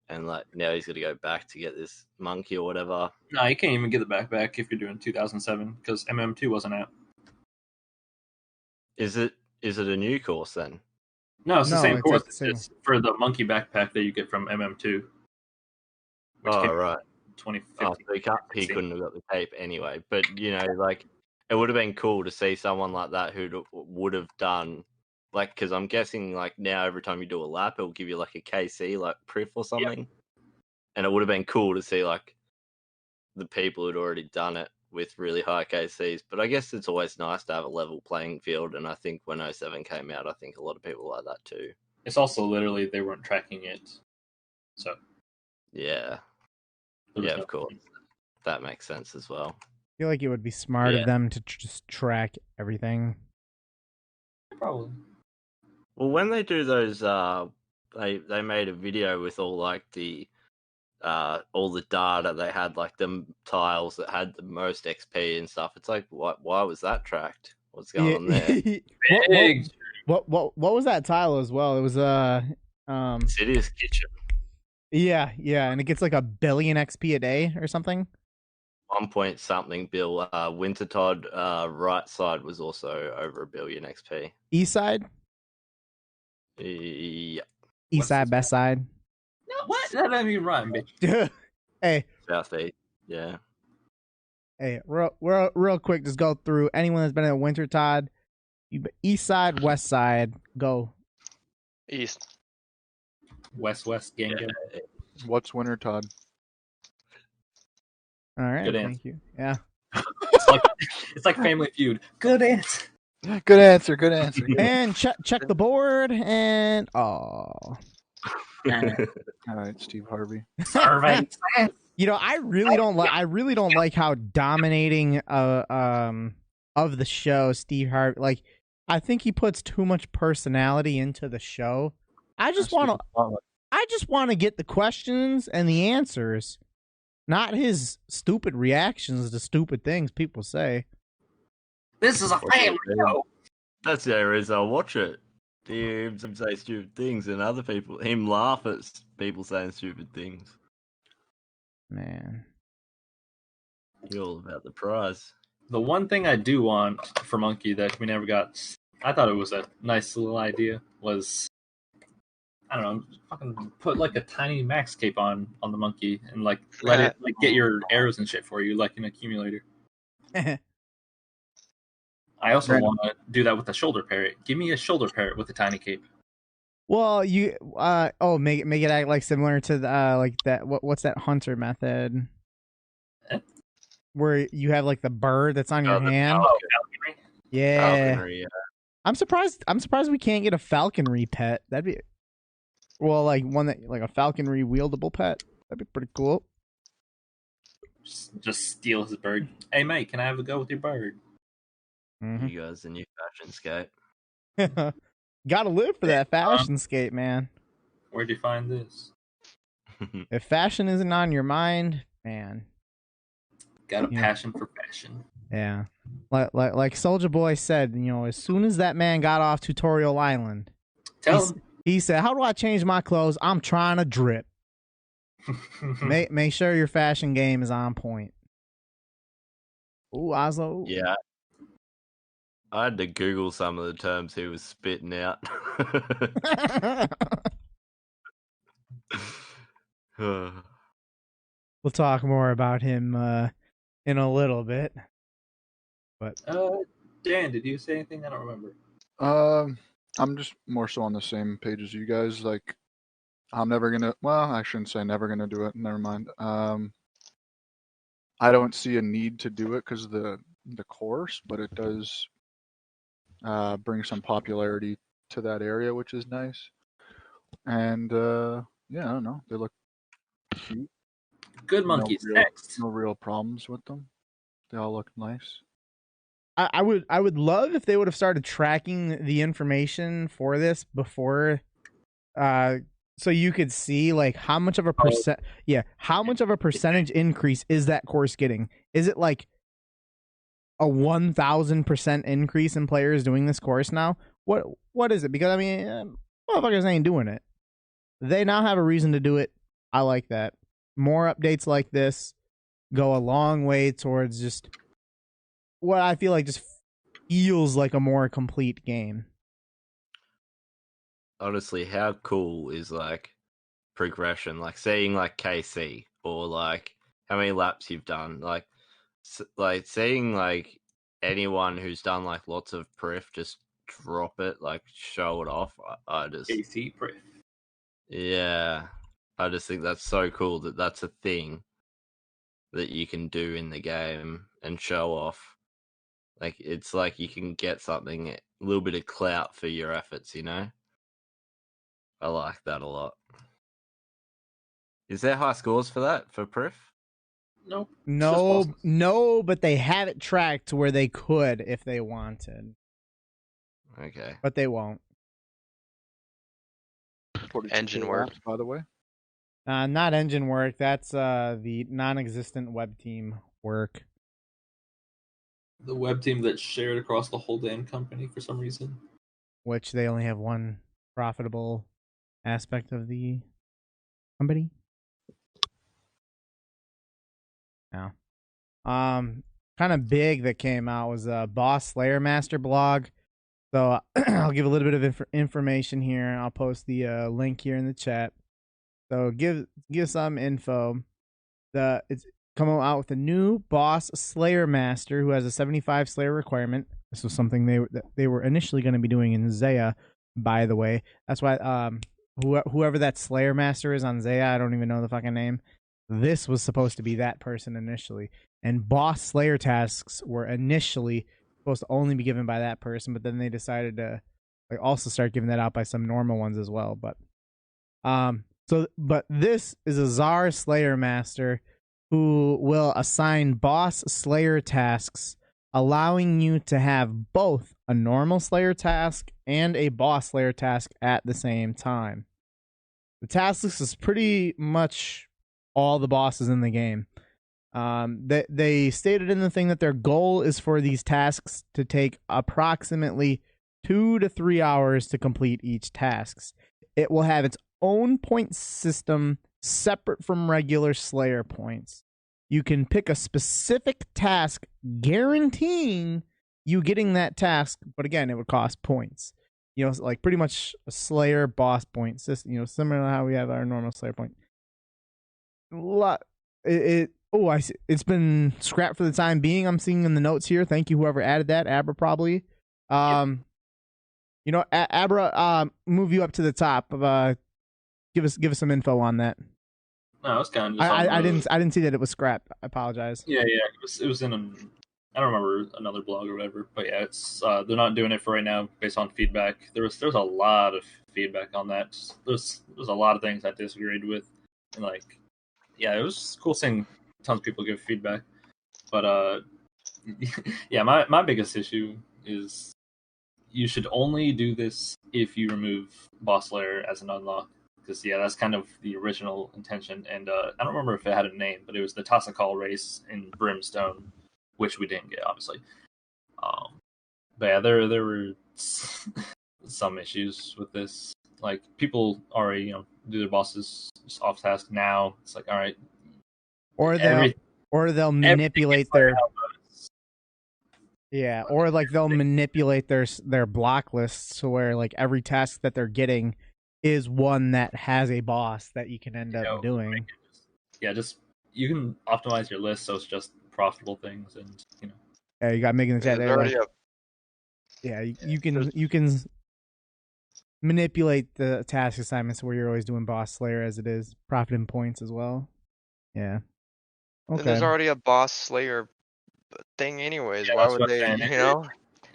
and like now he's got to go back to get this monkey or whatever. No, you can't even get the backpack if you're doing 2007 because MM2 wasn't out. Is it a new course then? No, it's the same course. the same. It's for the monkey backpack that you get from MM2. Which came Right. 2015. So he couldn't have got the tape anyway. But like it would have been cool to see someone like that who would have done like, because I'm guessing like now every time you do a lap, it'll give you like a KC like proof or something, and it would have been cool to see like the people who'd already done it with really high KCs. But I guess it's always nice to have a level playing field, and I think when 07 came out, I think a lot of people like that too. It's also literally they weren't tracking it, so Yeah, of course, that makes sense as well. I feel like it would be smart of them to just track everything. Probably. Well, when they do those, they made a video with all like the all the data. They had like the tiles that had the most XP and stuff. It's like, why was that tracked? What's going on there? Big. What was that tile as well? It was City's Kitchen. Yeah, and it gets like 1 billion XP a day or something. 1 point something bill. Winter Todd right side was also over 1 billion XP. East side? Yeah. East side, best side. No, what? That doesn't even rhyme, bitch. Hey. Southeast. Yeah. Hey, real quick, just go through anyone that's been at Winter Todd. East side, west side, go. East. West gang. Yeah. What's Winter Todd? All right, Good thank you. Yeah. It's like Family Feud. Good answer. Good answer. Good answer. And check the board and All right, Steve Harvey. Survey. I really don't like how dominating of the show Steve Harvey. Like, I think he puts too much personality into the show. I just want to get the questions and the answers, not his stupid reactions to stupid things people say. This is a family show. That's the only reason I watch it. Him say stupid things, and other people him laugh at people saying stupid things. Man, you're all about the prize. The one thing I do want for Monkey that we never got, I thought it was a nice little idea, was, I don't know, fucking put like a tiny max cape on the Monkey and like let it like get your arrows and shit for you like an accumulator. I also want to do that with a shoulder parrot. Give me a shoulder parrot with a tiny cape. Well, you make it act like similar to the like that. What's that hunter method? Where you have like the bird that's on your hand. Falconry? Yeah. Falconry, yeah. I'm surprised we can't get a falconry pet. That'd be like one that like a falconry wieldable pet. That'd be pretty cool. Just steal his bird. Hey mate, can I have a go with your bird? Mm-hmm. You guys, the new fashion skate. Gotta live for that fashion skate, man. Where'd you find this? If fashion isn't on your mind, man. Got a passion for fashion. Yeah. Like Soulja Boy said, as soon as that man got off Tutorial Island, he said, "How do I change my clothes? I'm trying to drip." Make sure your fashion game is on point. Ooh, Oslo. Yeah. I had to Google some of the terms he was spitting out. We'll talk more about him in a little bit. But Dan, did you say anything? I don't remember. I'm just more so on the same page as you guys. Like, I'm never gonna. Well, I shouldn't say never gonna do it. Never mind. I don't see a need to do it because of the course, but it does bring some popularity to that area, which is nice. And yeah, I don't know. They look cute. Good monkeys. No real problems with them. They all look nice. I would love if they would have started tracking the information for this before, so you could see like how much of a how much of a percentage increase is that course getting? Is it like a 1,000% increase in players doing this course now? What is it? Because I mean, motherfuckers ain't doing it. They now have a reason to do it. I like that. More updates like this go a long way towards just what I feel like just feels like a more complete game. Honestly, how cool is like progression? Like seeing like KC or like how many laps you've done. Like seeing like anyone who's done like lots of pref just drop it, like show it off. I just AC Pref. yeah, I just think that's so cool that that's a thing that you can do in the game and show off. Like it's like you can get something, a little bit of clout for your efforts, you know? I like that a lot. Is there high scores for that, for pref? Nope. No, but they have it tracked to where they could if they wanted. Okay. But they won't. Engine work, by the way. Not engine work. That's the non-existent web team work. The web team that's shared across the whole damn company for some reason. Which they only have one profitable aspect of the company. Yeah. Kind of big that came out was a Boss Slayer Master blog. So I'll give a little bit of information here. I'll post the link here in the chat. So give some info. It's coming out with a new Boss Slayer Master who has a 75 Slayer requirement. This was something they were initially going to be doing in Zaya, by the way. That's why whoever that Slayer Master is on Zaya, I don't even know the fucking name. This was supposed to be that person initially. And Boss Slayer tasks were initially supposed to only be given by that person, but then they decided to like also start giving that out by some normal ones as well. But but this is a Czar Slayer Master who will assign Boss Slayer tasks, allowing you to have both a normal Slayer task and a Boss Slayer task at the same time. The task list is pretty much all the bosses in the game. They stated in the thing that their goal is for these tasks to take approximately 2 to 3 hours to complete each task. It will have its own point system separate from regular Slayer points. You can pick a specific task guaranteeing you getting that task, but again, it would cost points. You know, like pretty much a Slayer boss point system, you know, similar to how we have our normal Slayer point. I see. It's been scrapped for the time being. I'm seeing in the notes here. Thank you, whoever added that. Abra probably. You know, Abra, move you up to the top. Give us some info on that. No, it's kind of just I didn't see that it was scrapped. I apologize. Yeah, it was in I don't remember another blog or whatever, but yeah, it's they're not doing it for right now based on feedback. There was a lot of feedback on that. There's a lot of things I disagreed with, and like, yeah, it was cool seeing tons of people give feedback. But yeah, my biggest issue is you should only do this if you remove Boss Slayer as an unlock. Because, yeah, that's kind of the original intention. And I don't remember if it had a name, but it was the Tossicall race in Brimstone, which we didn't get, obviously. But yeah, there were some issues with this. Like, people already, you know, do their bosses off task now. It's like, all right. Or they'll manipulate their... Yeah, or like they'll manipulate their block lists to where like every task that they're getting is one that has a boss that you can end up doing. Yeah, just you can optimize your list so it's just profitable things, and you know. Yeah, you got making the chat there. Like, yeah, you can manipulate the task assignments where you're always doing Boss Slayer as it is, profiting points as well. Yeah. Okay. And there's already a Boss Slayer thing anyways. Why would they, you know?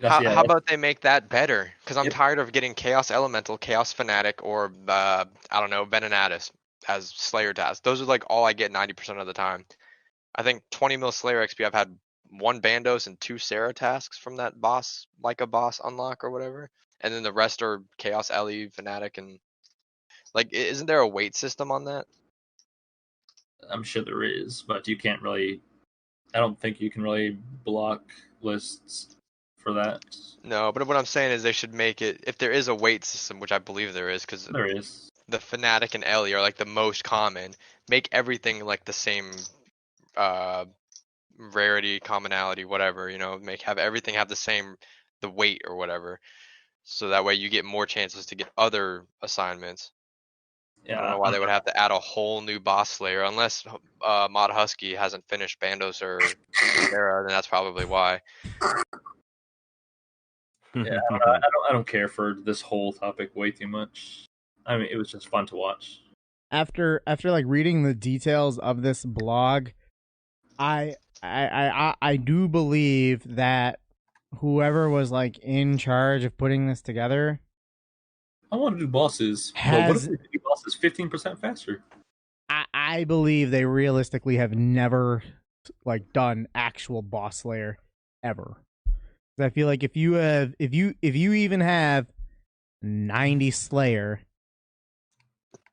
How about they make that better? Because I'm tired of getting Chaos Elemental, Chaos Fanatic, or I don't know, Venenatus as Slayer tasks. Those are like all I get 90% of the time. I think 20 mil Slayer XP I've had 1 Bandos and 2 Sarah tasks from that boss, like a boss unlock or whatever, and then the rest are Chaos Ellie, Fnatic, and like, isn't there a weight system on that? I'm sure there is, but you can't really. I don't think you can really block lists for that. No, but what I'm saying is they should make it, if there is a weight system, which I believe there is, because There is. the Fnatic and Ellie are like the most common. Make everything like the same rarity, commonality, whatever, have everything have the weight or whatever. So that way you get more chances to get other assignments. I don't know why they would have to add a whole new boss slayer unless Mod Husky hasn't finished Bandos or Sarah, then that's probably why. Yeah, I don't care for this whole topic way too much. I mean, it was just fun to watch. After like reading the details of this blog, I do believe that whoever was like in charge of putting this together, I want to do bosses. But what if we do bosses 15% faster? I believe they realistically have never like done actual boss slayer ever. I feel like if you even have 90 slayer,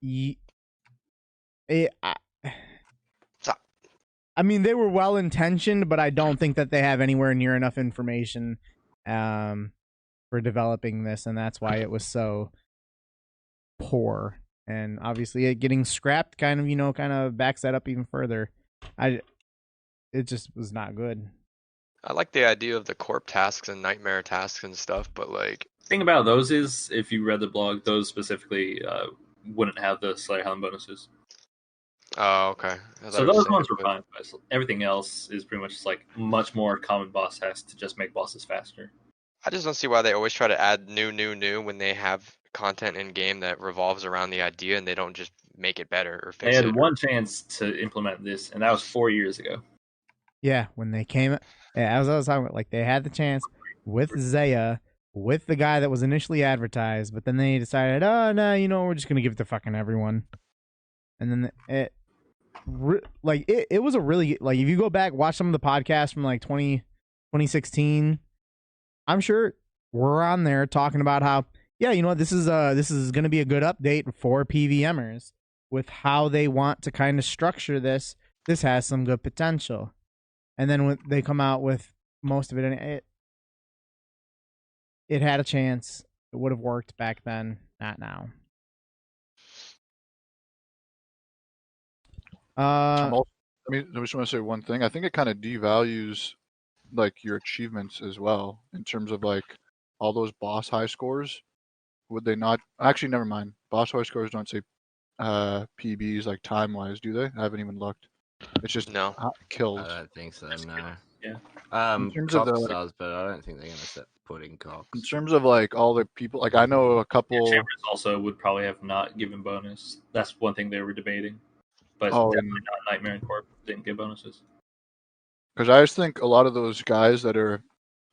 I mean, they were well intentioned, but I don't think that they have anywhere near enough information for developing this, and that's why it was so poor. And obviously, it getting scrapped kind of backs that up even further. It just was not good. I like the idea of the corp tasks and nightmare tasks and stuff, but like, the thing about those is, if you read the blog, those specifically wouldn't have the Slayer Helm bonuses. Oh, okay. So those ones were fine. Everything else is pretty much just like much more common boss tasks to just make bosses faster. I just don't see why they always try to add new when they have content in game that revolves around the idea and they don't just make it better or fix it. They had one chance to implement this, and that was 4 years ago. Yeah, when they came, as I was talking about, like they had the chance with Zaya, with the guy that was initially advertised, but then they decided, oh no, we're just gonna give it to fucking everyone. And then it was a really, like, if you go back watch some of the podcasts from like 2016, I'm sure we're on there talking about how, yeah, this is gonna be a good update for PVMers with how they want to kind of structure this. This has some good potential. And then when they come out with most of it, it had a chance. It would have worked back then, not now. I just want to say one thing. I think it kind of devalues like your achievements as well in terms of like all those boss high scores. Would they not? Actually, never mind. Boss high scores don't say PBs like time wise, do they? I haven't even looked. It's just kills. I don't think so. No. Yeah. In terms of Cox does, but I don't think they're going to set pudding Cox. In terms of like all the people, like I know a couple. Yeah, Chambers also would probably have not given bonus. That's one thing they were debating. But definitely not Nightmare and Corp didn't get bonuses. Because I just think a lot of those guys that are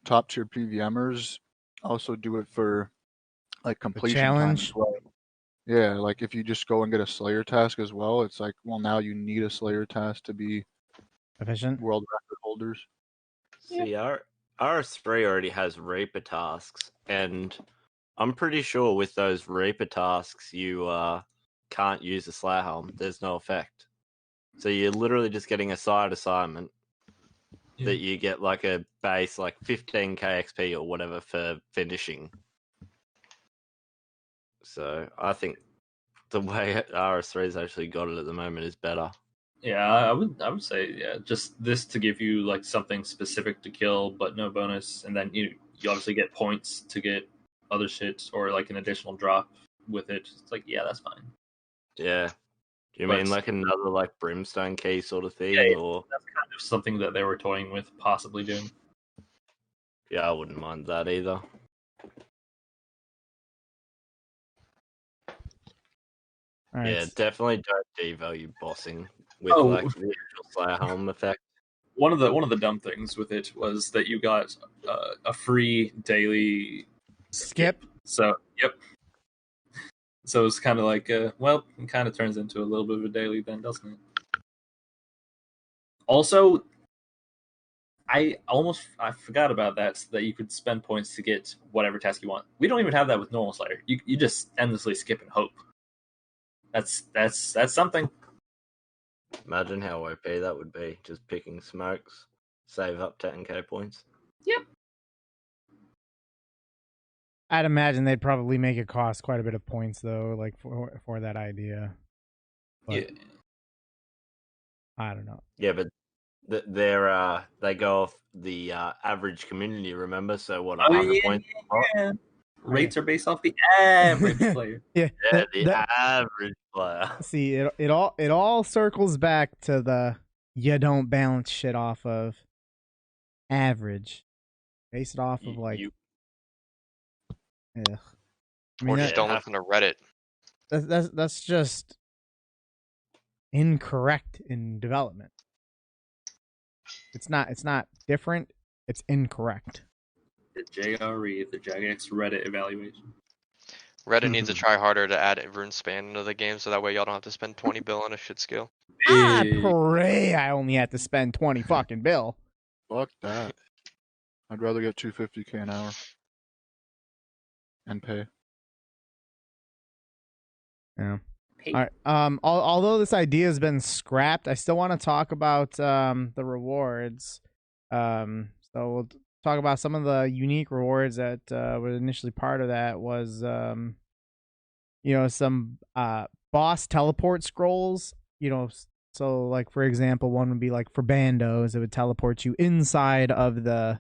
top tier PVMers also do it for like completion time as well. Yeah, like if you just go and get a Slayer task as well, it's like, well, now you need a Slayer task to be efficient world record holders. See, RS3 already has Reaper tasks, and I'm pretty sure with those Reaper tasks, you can't use the Slayer Helm. There's no effect. So you're literally just getting a side assignment that you get like a base, like 15k XP or whatever for finishing. So I think the way RS3's actually got it at the moment is better. Yeah, I would say just this to give you like something specific to kill, but no bonus, and then you obviously get points to get other shit or like an additional drop with it. It's like, yeah, that's fine. Yeah. Do you mean like another like brimstone key sort of thing? Yeah, or that's kind of something that they were toying with possibly doing. Yeah, I wouldn't mind that either. Right. Yeah, definitely don't devalue bossing with like the actual Slayer Helm effect. One of the dumb things with it was that you got a free daily skip. So So it's kind of like, it kind of turns into a little bit of a daily then, doesn't it? Also, I forgot about that. So that you could spend points to get whatever task you want. We don't even have that with normal Slayer. You just endlessly skip and hope. That's something. Imagine how OP that would be. Just picking smokes, save up 10k points. Yep. I'd imagine they'd probably make it cost quite a bit of points though, like for that idea. But Yeah. I don't know. Yeah, but they go off the average community. Remember, so what 100 points? Yeah. Rates are based off the average player. Yeah, Yeah, the average player. See, it all circles back to the you don't balance shit off of average. Base it off of like. Ugh. I mean, Or just don't listen to Reddit. That's just incorrect in development. It's not different. It's incorrect. The JRE, the Jagex Reddit evaluation. Reddit needs to try harder to add rune span into the game, so that way y'all don't have to spend 20 bill on a shit skill. I pray I only had to spend 20 fucking bill. Fuck that. I'd rather get 250k an hour and pay. Yeah. All right. Although this idea has been scrapped, I still want to talk about the rewards. So we'll talk about some of the unique rewards that were initially part of that was some boss teleport scrolls. So like for example, one would be like for bandos, it would teleport you inside of the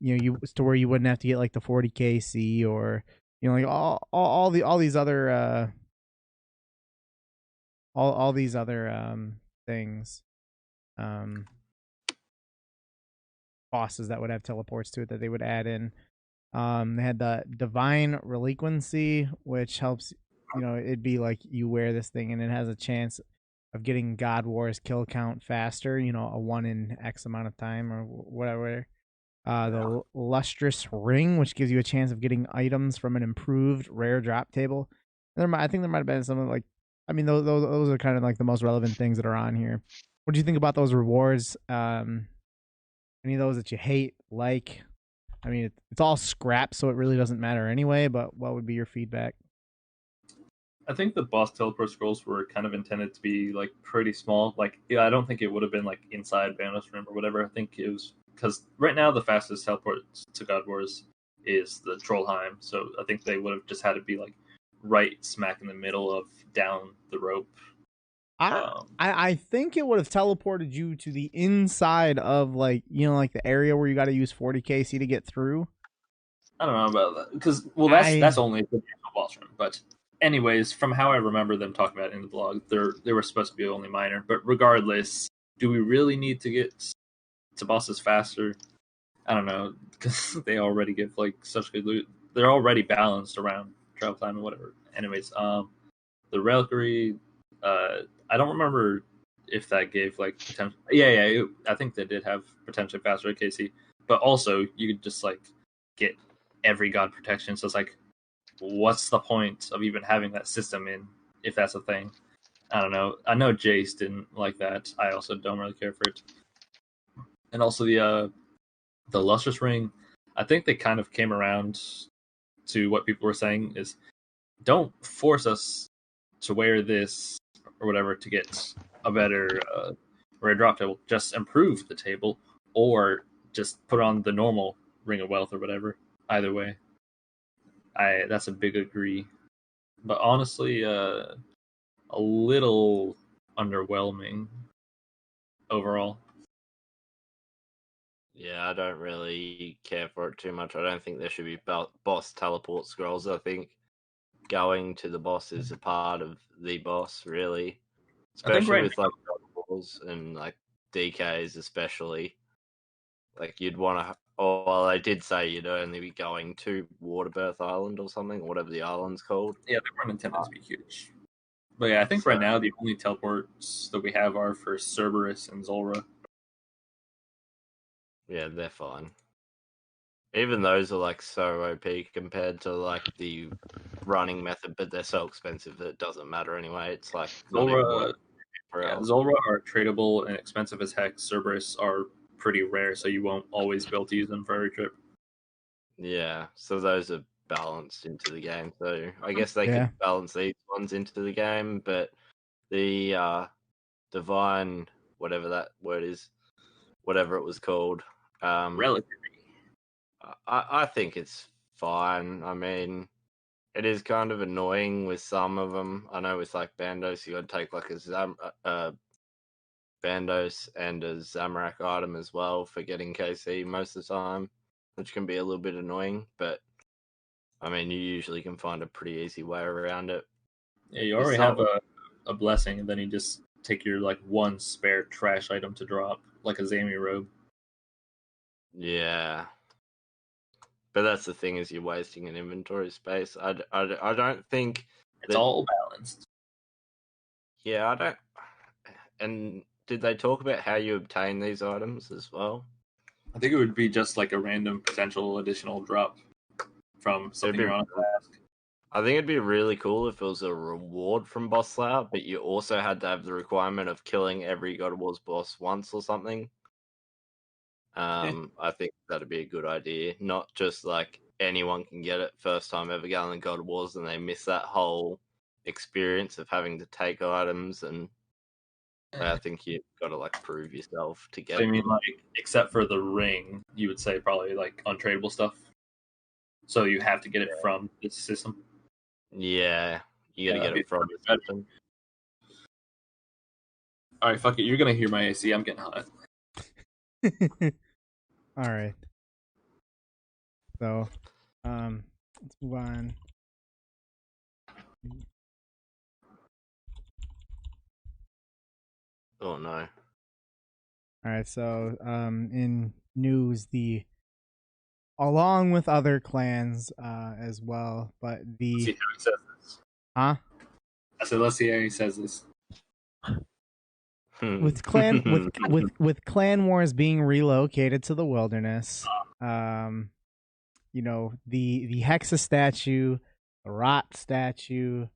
you to where you wouldn't have to get like the 40k C or like all these other all these other things, bosses that would have teleports to it that they would add in. They had the divine relinquency, which helps. It'd be like you wear this thing and it has a chance of getting God War's kill count faster. A 1 in X amount of time or whatever. The Lustrous Ring, which gives you a chance of getting items from an improved rare drop table. I think there might have been something like, those are kind of like the most relevant things that are on here. What do you think about those rewards? Any of those that you hate, like? I mean, it's all scrap, so it really doesn't matter anyway, but what would be your feedback? I think the boss teleport scrolls were kind of intended to be like pretty small. Like, yeah, I don't think it would have been like inside Bandos Room or whatever. I think it was because right now the fastest teleport to God Wars is the Trollheim. So I think they would have just had to be like right smack in the middle of down the rope. I think it would have teleported you to the inside of like the area where you got to use 40k C to get through. I don't know about that because that's only the boss room. But anyways, from how I remember them talking about it in the blog, they were supposed to be only minor. But regardless, do we really need to get to bosses faster? I don't know because they already give like such good loot. They're already balanced around travel time and whatever. Anyways, the reliquary. I don't remember if that gave like potential. Yeah. I think they did have potentially faster KC, but also you could just like get every god protection. So it's like, what's the point of even having that system in if that's a thing? I don't know. I know Jace didn't like that. I also don't really care for it. And also the Lustrous Ring. I think they kind of came around to what people were saying is, don't force us to wear this or whatever to get a better rare drop table. Just improve the table or just put on the normal Ring of Wealth or whatever. Either way, that's a big agree. But honestly, a little underwhelming overall. Yeah, I don't really care for it too much. I don't think there should be boss teleport scrolls. I think going to the boss is a part of the boss, really. Especially with like balls and like DKs, especially. Like you'd want to. Oh, well, I did say you'd only be going to Waterbirth Island or something, or whatever the island's called. Yeah, they weren't intended to be huge. But yeah, I think right now the only teleports that we have are for Cerberus and Zulrah. Yeah, they're fine. Even those are like so OP compared to like the running method, but they're so expensive that it doesn't matter anyway. It's like Zulrah are tradable and expensive as heck. Cerberus are pretty rare, so you won't always be able to use them for every trip. Yeah, so those are balanced into the game. So I guess they Yeah. could balance these ones into the game, but the divine, whatever that word is, whatever it was called, Relative. I think it's fine. I mean, it is kind of annoying with some of them. I know with like Bandos, you got to take like a Bandos and a Zamorak item as well for getting KC most of the time, which can be a little bit annoying. But I mean, you usually can find a pretty easy way around it. Yeah, you With already some- have a blessing, and then you just take your like one spare trash item to drop, like a Zami robe. Yeah. But that's the thing, is you're wasting an inventory space. I don't think It's that, all balanced. yeah, I don't. And did they talk about how you obtain these items as well? I think it would be just like a random potential additional drop from something you're on a task. I think it'd be really cool if it was a reward from Boss Slayer, but you also had to have the requirement of killing every God of War's boss once or something. I think that'd be a good idea. Not just like anyone can get it first time ever going to God of Wars and they miss that whole experience of having to take items, and I think you've got to like prove yourself to get So you them. mean like, except for the ring, you would say probably like untradeable stuff. So you have to get it from the system. Yeah, you got to Yeah, get that'd it from be the system. All right, fuck it. You're gonna hear my AC. I'm getting hot. All right. So, let's move on. Oh no. All right. So, in news, along with other clans, as well, but Let's see the how he says this. huh I said, let's see how he says this. with clan wars being relocated to the wilderness, you know, the Hexis statue, the Rot statue,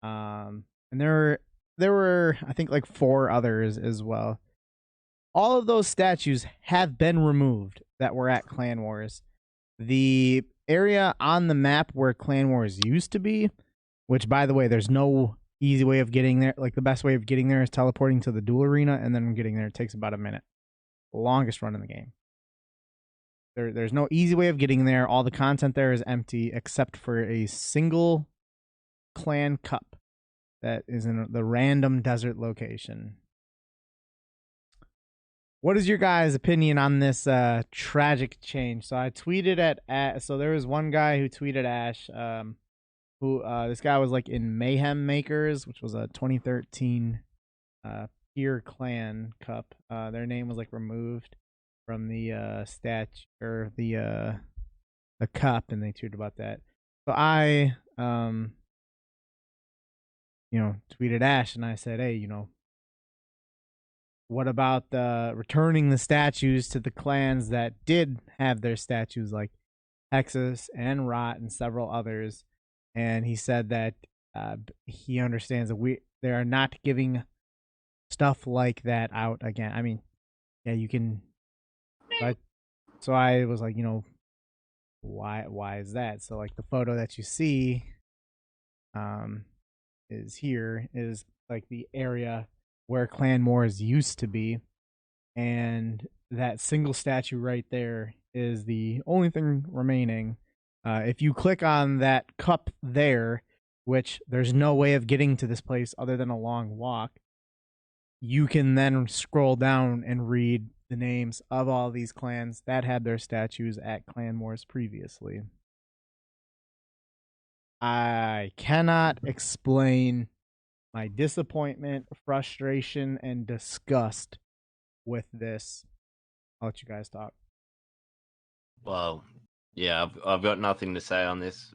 and there were I think like 4 others as well. All of those statues have been removed that were at Clan Wars. The area on the map where Clan Wars used to be, which by the way, there's no easy way of getting there. Like the best way of getting there is teleporting to the duel arena, and then getting there takes about a minute. The longest run in the game. There's no easy way of getting there. All the content there is empty except for a single clan cup that is in the random desert location. What is your guys' opinion on this tragic change? So I tweeted at so there was one guy who tweeted Ash, who this guy was like in Mayhem Makers, which was a 2013 Peer Clan Cup. Their name was like removed from the statue or the cup, and they tweeted about that. So I tweeted Ash and I said, hey, what about returning the statues to the clans that did have their statues, like Hexis and Rot and several others? And he said that he understands that they are not giving stuff like that out again. I mean, yeah, you can. So I was like, why is that? So like the photo that you see, is like the area where Clan Wars used to be, and that single statue right there is the only thing remaining. If you click on that cup there, which there's no way of getting to this place other than a long walk, you can then scroll down and read the names of all these clans that had their statues at Clan Wars previously. I cannot explain my disappointment, frustration, and disgust with this. I'll let you guys talk. Well, yeah, I've got nothing to say on this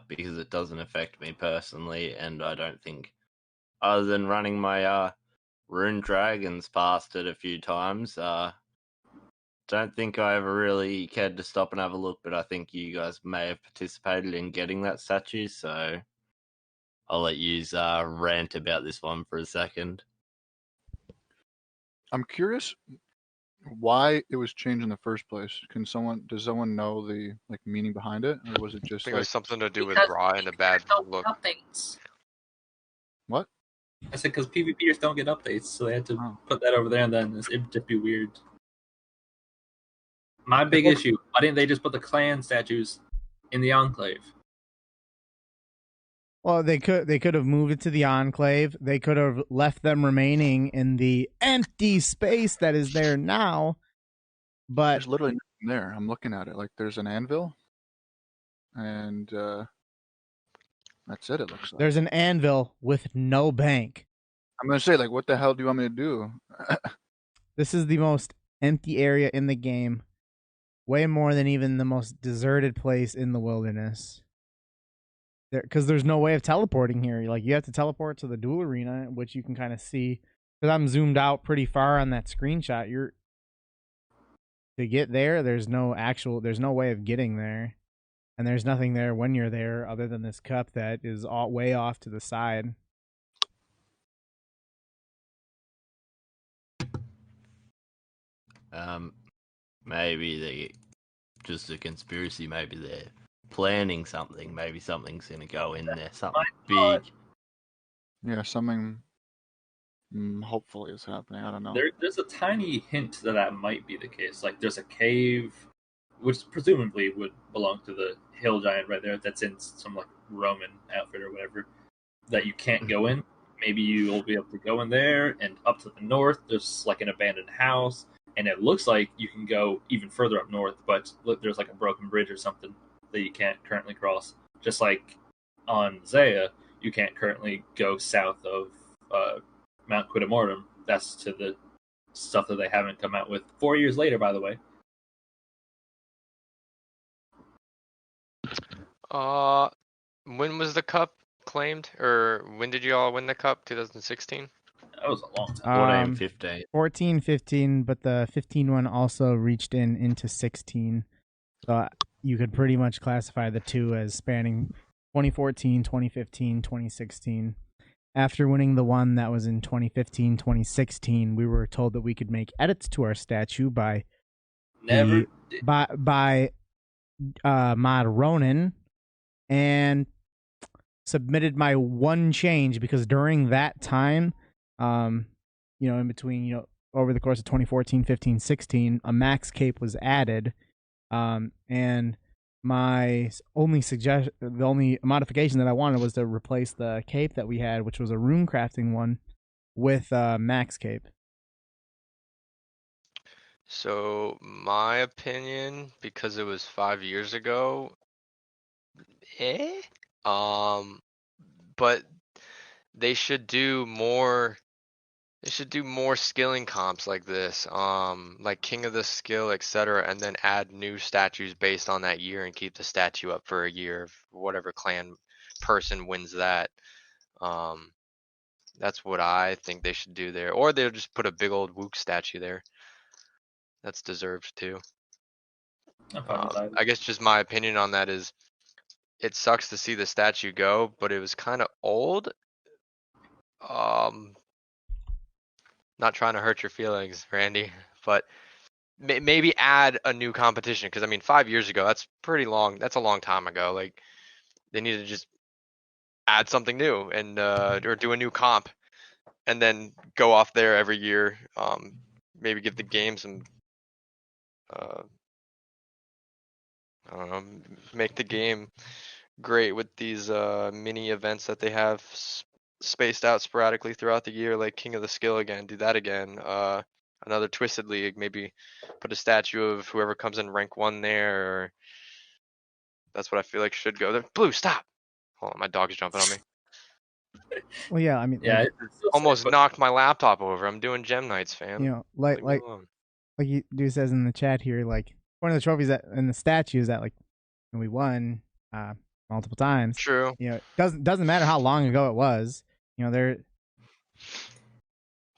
because it doesn't affect me personally, and I don't think, other than running my Rune Dragons past it a few times, don't think I ever really cared to stop and have a look, but I think you guys may have participated in getting that statue, so I'll let you rant about this one for a second. I'm curious. why it was changed in the first place. Does someone know the meaning behind it, or was it I just think it like was something to do with Because Raw and a bad PvPers don't look. get updates. what? I said because PvPers don't get updates, so they had to Oh. put that over there, and then it'd just be weird. My big issue: why didn't they just put the clan statues in the Enclave? Well, they could have moved it to the Enclave. They could have left them remaining in the empty space that is there now. But There's literally nothing there. I'm looking at it. Like there's an anvil, and that's it. It looks like. there's an anvil with no bank. I'm gonna say, like, what the hell do you want me to do? This is the most empty area in the game. Way more than even the most deserted place in the wilderness. Because there's no way of teleporting here. Like, you have to teleport to the duel arena, which you can kind of see. Because I'm zoomed out pretty far on that screenshot. To get there, there's no way of getting there. And there's nothing there when you're there other than this cup that is way off to the side. Maybe they just a conspiracy. Maybe they're planning something. Maybe something's gonna go in there. Something big. Yeah, something hopefully is happening. I don't know. There's a tiny hint that might be the case. Like there's a cave, which presumably would belong to the hill giant right there. That's in some like Roman outfit or whatever that you can't go in. Maybe you'll be able to go in there, and up to the north there's like an abandoned house, and it looks like you can go even further up north, but look, there's like a broken bridge or something that you can't currently cross. Just like on Zaya, you can't currently go south of Mount Quidamortum. That's to the stuff that they haven't come out with 4 years later, by the way. When was the cup claimed, or when did you all win the cup? 2016. That was a long time. 14, 15. 14, 15, but the 15 one also reached into 16. So you could pretty much classify the two as spanning 2014, 2015, 2016. After winning the one that was in 2015, 2016, we were told that we could make edits to our statue by Never did. by Mod Ronan, and submitted my one change because during that time, in between, over the course of 2014, 15, 16, a max cape was added, and my the only modification that I wanted was to replace the cape that we had, which was a rune crafting one, with max cape. So my opinion, because it was 5 years ago, but they should do more. They should do more skilling comps like this, like King of the Skill, etc., and then add new statues based on that year and keep the statue up for a year if whatever clan person wins that. That's what I think they should do there. Or they'll just put a big old Wook statue there. That's deserved too. I guess just my opinion on that is it sucks to see the statue go, but it was kind of old. Not trying to hurt your feelings, Randy, but maybe add a new competition, because I mean 5 years ago, that's pretty long. That's a long time ago. Like they need to just add something new and or do a new comp and then go off there every year. Maybe give the game some I don't know, make the game great with these mini events that they have spaced out sporadically throughout the year, like King of the Skill again. Do that again. Another Twisted League, maybe put a statue of whoever comes in rank 1 there. Or that's what I feel like should go there. Blue, stop! Hold on, my dog's jumping on me. Well, yeah, I mean, Yeah, almost knocked my laptop over. I'm doing Gem Nights, fam. Like you dude says in the chat here, like one of the trophies that and the statues that like we won multiple times. True. It doesn't matter how long ago it was. There's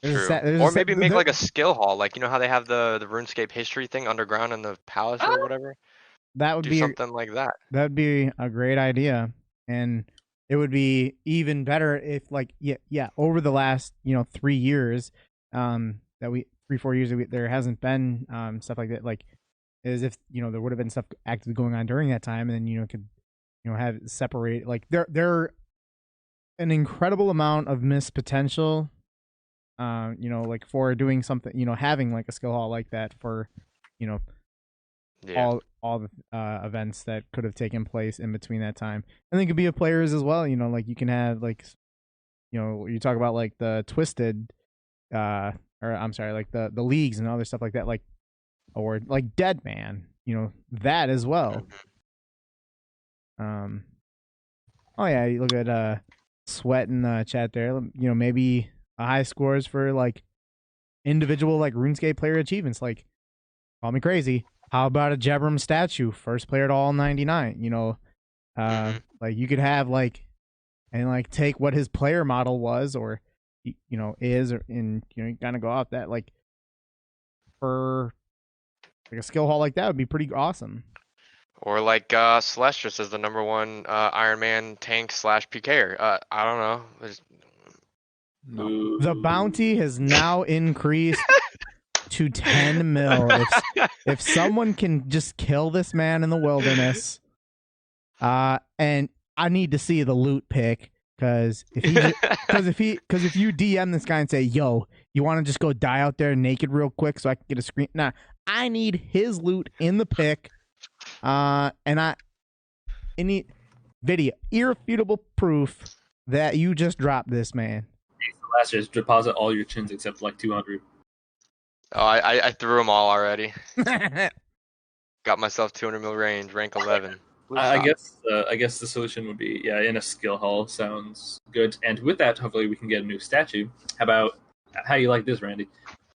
True. Or maybe make like a skill hall, like how they have the RuneScape history thing underground in the palace or whatever. That would do be something like that. That'd be a great idea, and it would be even better if, like, over the last 3 years, 3 3-4 years there hasn't been stuff like that, like as if there would have been stuff actively going on during that time, and then could have it separate, like there an incredible amount of missed potential, like for doing something, having like a skill hall like that for Yeah. all the events that could have taken place in between that time. And they could be of players as well, like you can have like you talk about like the twisted or I'm sorry, like the leagues and other stuff like that, like, or like Dead Man, that as well. Oh yeah, you look at Sweat in the chat there, maybe high scores for like individual like RuneScape player achievements, like, call me crazy, how about a Jebram statue, first player to all 99, like you could have like, and like take what his player model was, or is, or in you kind of go off that, like for like a skill hall like that would be pretty awesome. Or like Celastrus is the #1 Iron Man tank / PKer. I don't know. No. The bounty has now increased to 10 mil. If someone can just kill this man in the wilderness, and I need to see the loot pick, because if you DM this guy and say, "Yo, you want to just go die out there naked real quick so I can get a screen?" Nah, I need his loot in the pick, and I need video, irrefutable proof that you just dropped this man. Last year's deposit all your chins except like 200. Oh, I threw them all already. Got myself 200 mil range, rank 11. I guess the solution would be, in a skill hall sounds good. And with that, hopefully we can get a new statue. How you like this, Randy?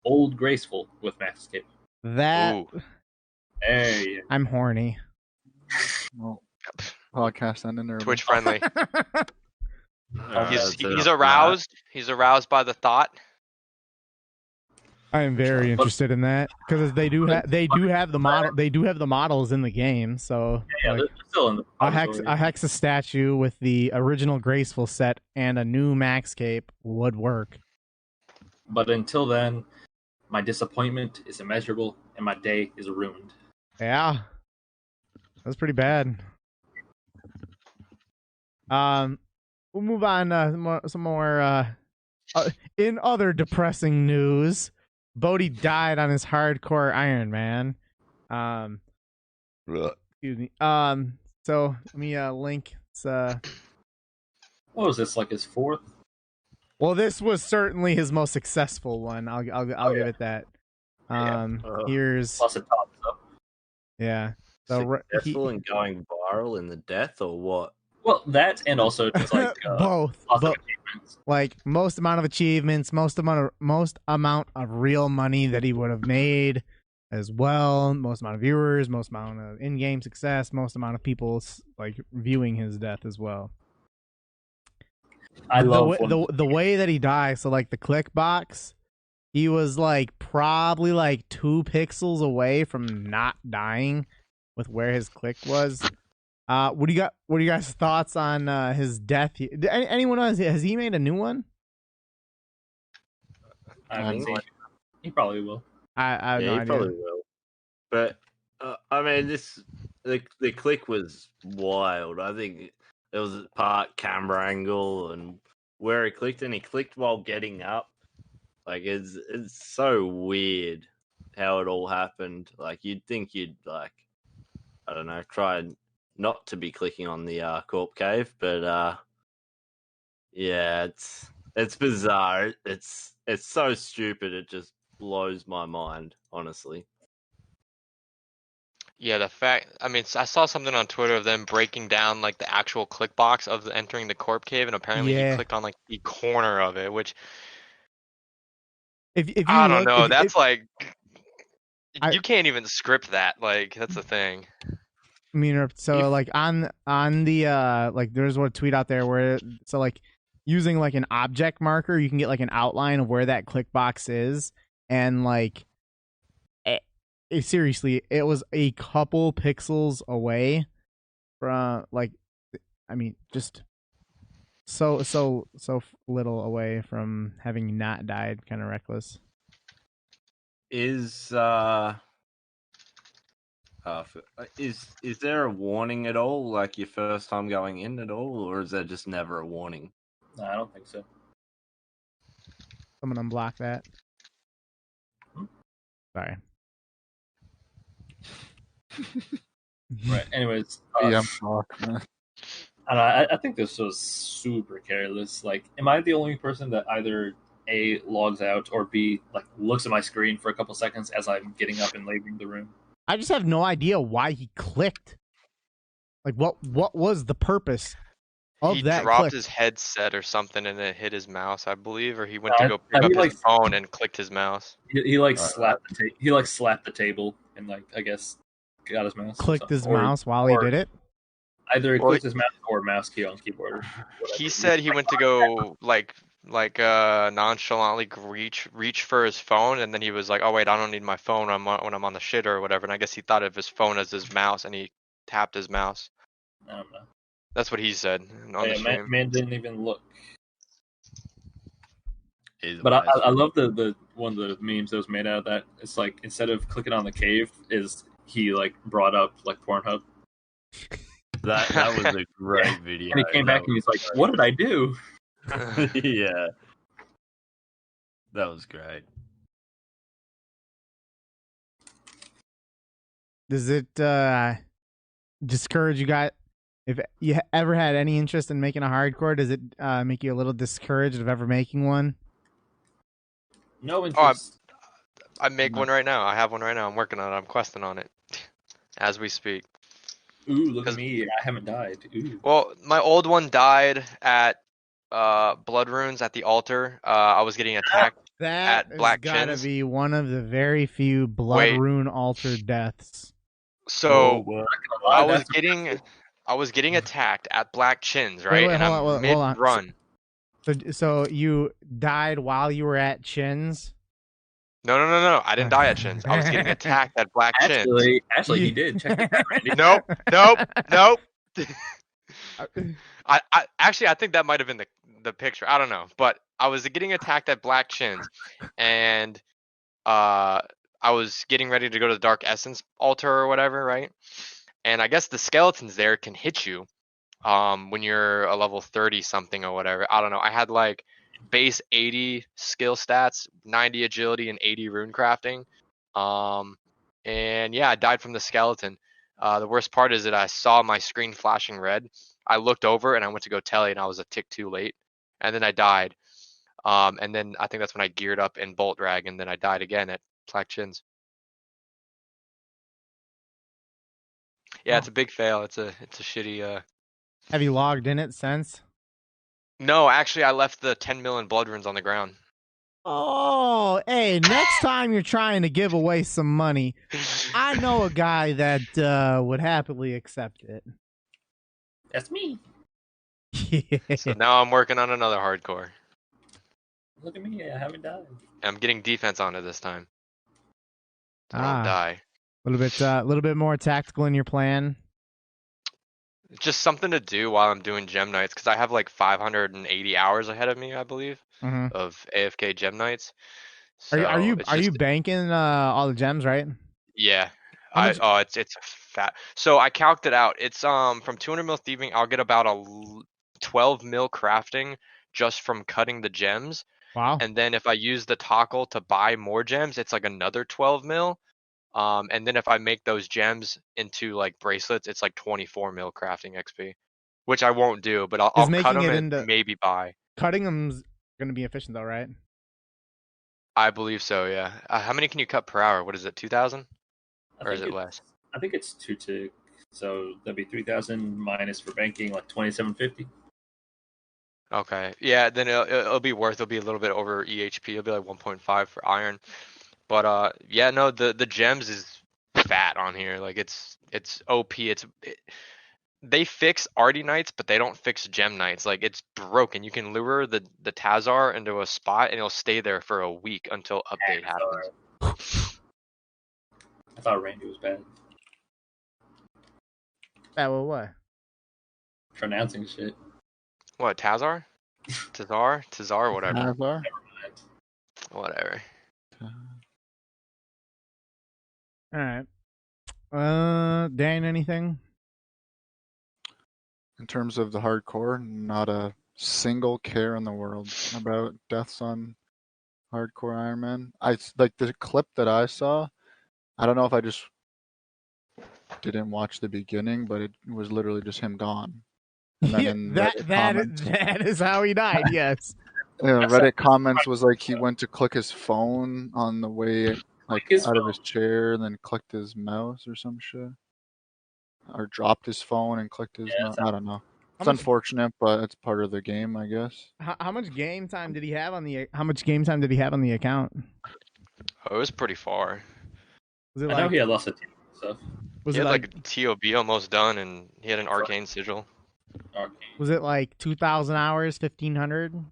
Old Graceful with Max Escape. That. Ooh. Hey. I'm horny. Well, podcast ending early. Twitch friendly. He's enough aroused. He's aroused by the thought. I am very interested in that, because they do have the model. They do have the models in the game, so Yeah, they're still in the a Hexis statue with the original Graceful set and a new Maxcape would work. But until then, my disappointment is immeasurable and my day is ruined. Yeah, that's pretty bad. We'll move on. Some more. In other depressing news, Bodhi died on his hardcore Iron Man. Excuse me. So let me link. It's What was this, like his fourth? Well, this was certainly his most successful one. I'll give it that. Here's Plus it tops up. yeah. So Successful in going viral in the death, or what? Well, that and also just like both. lots of achievements. Like most amount of achievements, most amount of real money that he would have made as well, most amount of viewers, most amount of in-game success, most amount of people like viewing his death as well. I love the way that he died. So like the click box, he was like probably like 2 pixels away from not dying with where his click was. What do you guys thoughts on his death? Anyone else, has he made a new one? I haven't seen it. He probably will. I have no he idea. probably will. But I mean, the click was wild. I think it was part camera angle and where he clicked, and he clicked while getting up. Like it's so weird how it all happened. Like you'd think you'd like, I don't know, try and not to be clicking on the corp cave, but yeah, it's bizarre. It's so stupid. It just blows my mind, honestly. Yeah, I saw something on Twitter of them breaking down like the actual click box of entering the corp cave, and apparently he clicked on like the corner of it, which if you I don't know. That's like you can't even script that. Like that's the thing. I mean, so like on the like there's one tweet out there where so like using like an object marker, you can get like an outline of where that click box is, and like seriously, it was a couple pixels away from like, I mean, just so little away from having not died. Kind of reckless. is is there a warning at all, like your first time going in at all, or is there just never a warning? No, I don't think so. Someone unblock that. Hmm? Sorry. Right. Anyways, Yeah, fuck, man. I think this was super careless. Like, am I the only person that either A, logs out, or B, like, looks at my screen for a couple seconds as I'm getting up and leaving the room? I just have no idea why he clicked. Like, what was the purpose of He that dropped click? his headset or something and it hit his mouse, I believe, or he went to No, go pick he, up like, his phone and clicked his mouse. He like slapped slapped the table and, like, I guess got his mouse. Clicked his or, mouse while he did it? Either he Well, clicked his mouse or mouse key on keyboard. Or he whatever. said he went to go like nonchalantly reach for his phone, and then he was like, "Oh wait, I don't need my phone when I'm on the shitter or whatever." And I guess he thought of his phone as his mouse, and he tapped his mouse. I don't know. That's what he said on the stream. Man didn't even look. Either But way, I love the one of the memes that was made out of that. It's like, instead of clicking on the cave, is he like brought up like Pornhub. that was a great video. And he came back and he's like, "What did I do?" Yeah, that was great. Does it discourage you guys? If you ever had any interest in making a hardcore, does it make you a little discouraged of ever making one? No interest. I make one right now. I have one right now. I'm working on it. I'm questing on it as we speak. Ooh, look at me! I haven't died. Ooh. Well, my old one died at Blood Runes at the altar. I was getting attacked. That At Black has got to Chins? be one of the very few Blood Wait. Rune altar deaths. So I was That's getting attacked at Black Chins, right? Wait, and hold on, I'm hold on. mid-run. So you died while you were at Chins? No. I didn't die at Chins. I was getting attacked at Black Chins. Actually, he did. Check it out, Randy. Nope. I think that might have been the picture. I don't know, but I was getting attacked at Black Chins, and I was getting ready to go to the Dark Essence altar or whatever, right? And I guess the skeletons there can hit you when you're a level 30 something or whatever. I don't know. I had like base 80 skill stats, 90 agility, and 80 rune crafting. And yeah, I died from the skeleton. The worst part is that I saw my screen flashing red. I looked over and I went to go tele, and I was a tick too late. And then I died. And then I think that's when I geared up in Bolt Drag, and then I died again at Black Chins. Yeah, it's a big fail. It's a shitty. Have you logged in it since? No, actually, I left the 10 million blood runes on the ground. Oh, hey, next time you're trying to give away some money, I know a guy that would happily accept it. That's me. So now I'm working on another hardcore. Look at me. I haven't died. I'm getting defense on it this time. So I don't die. A little bit more tactical in your plan. Just something to do while I'm doing gem nights, because I have like 580 hours ahead of me, I believe, of AFK gem nights. So are you banking all the gems, right? Yeah. It's a fat. So I calced it out. It's from 200 mil thieving, I'll get about a 12 mil crafting just from cutting the gems. Wow. And then if I use the toggle to buy more gems, it's like another 12 mil. And then if I make those gems into like bracelets, it's like 24 mil crafting XP, which I won't do, but I'll cut them and maybe buy. Cutting them's going to be efficient though, right? I believe so, yeah. How many can you cut per hour? What is it, 2,000? Or is it less? I think it's 2 tick. So that'd be 3,000 minus for banking, like 2,750. Okay. Yeah, then it'll be worth. It'll be a little bit over EHP. It'll be like 1.5 for iron. But yeah, no, the gems is fat on here. Like it's OP. They fix Arty Knights, but they don't fix Gem Knights. Like it's broken. You can lure the Tazar into a spot and it'll stay there for a week until update happens. I thought Randy was bad. Bad with what? Pronouncing shit. What, Tazar? Tazar, whatever. Never. Whatever. All right. Dan, anything? In terms of the hardcore, not a single care in the world about deaths on hardcore Iron Man. I like the clip that I saw. I don't know if I just didn't watch the beginning, but it was literally just him gone. And then in Reddit comments, that is how he died. Yes. Reddit comments was like he went to click his phone on the way like out of his chair, and then clicked his mouse or some shit, or dropped his phone and clicked his mouse. I don't know. It's unfortunate, but it's part of the game, I guess. How much game time did he have on the? How much game time did he have on the account? Oh, it was pretty far. Was it I know he had lots of stuff. He had like a TOB almost done, and he had an arcane sigil. Was it like 2,000 hours, 1,500?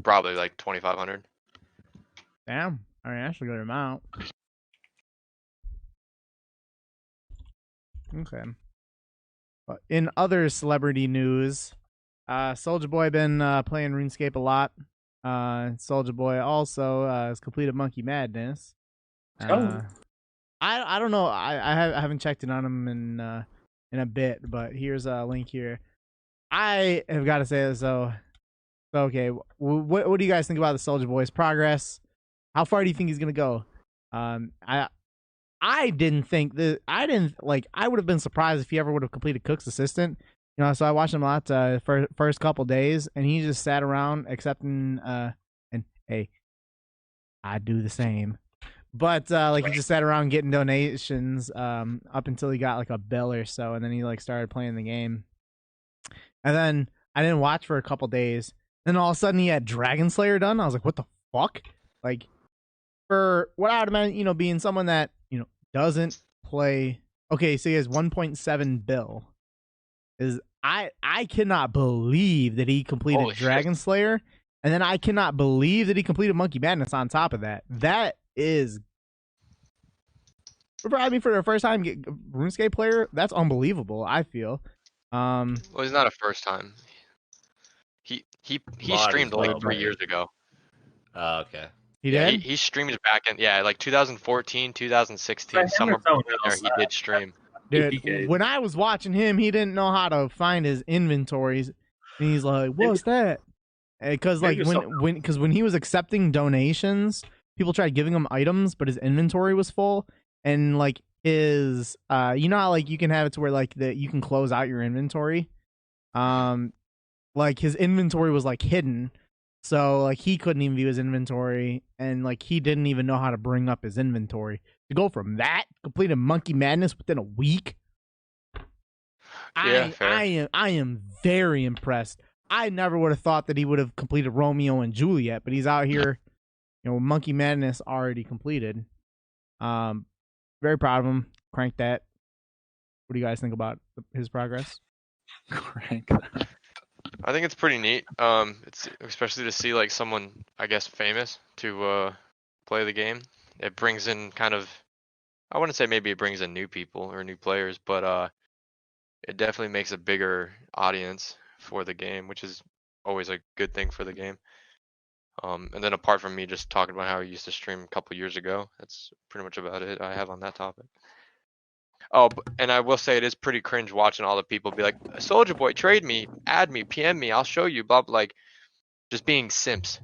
Probably like 2,500. Damn. All right, that's a good amount. Okay. But in other celebrity news, Soulja Boy been playing RuneScape a lot. Soulja Boy also has completed Monkey Madness. I don't know. I haven't checked in on him in a bit, but here's a link here. I have got to say this though. Okay, what do you guys think about the Soulja Boy's progress? How far do you think he's gonna go? I didn't think that I would have been surprised if he ever would have completed Cook's Assistant. You know, so I watched him a lot for first couple days, and he just sat around accepting. And hey, I do the same. But like he just sat around getting donations up until he got like a bill or so, and then he like started playing the game. And then I didn't watch for a couple days. Then all of a sudden he had Dragon Slayer done. I was like, what the fuck? Like, for what I would imagine, you know, being someone that, you know, doesn't play. Okay, so he has 1.7 bill. I cannot believe that he completed Dragon Slayer, and then I cannot believe that he completed Monkey Madness on top of that. That is, I mean, for a first time RuneScape player, that's unbelievable. I feel. Well, he's not a first time. He streamed like 3 years ago. Oh, okay. He did? He streamed back in like 2014, 2016, somewhere between there. He did stream. Dude, when I was watching him, he didn't know how to find his inventories, and he's like, "What's that?" Because like when he was accepting donations, people tried giving him items, but his inventory was full, and like his you know how like you can have it to where like you can close out your inventory, like his inventory was like hidden, so like he couldn't even view his inventory, and like he didn't even know how to bring up his inventory. To go from that, complete a Monkey Madness within a week. Yeah, I am very impressed. I never would have thought that he would have completed Romeo and Juliet, but he's out here, you know, Monkey Madness already completed. Very proud of him. Crank that. What do you guys think about his progress? Crank that. I think it's pretty neat. It's especially to see like someone, I guess, famous to play the game. It brings in kind of, I wouldn't say maybe it brings in new people or new players, but it definitely makes a bigger audience for the game, which is always a good thing for the game. And then apart from me just talking about how I used to stream a couple years ago, that's pretty much about it I have on that topic. Oh, and I will say it is pretty cringe watching all the people be like, Soulja Boy, trade me, add me, PM me, I'll show you, blah, blah, like, just being simps.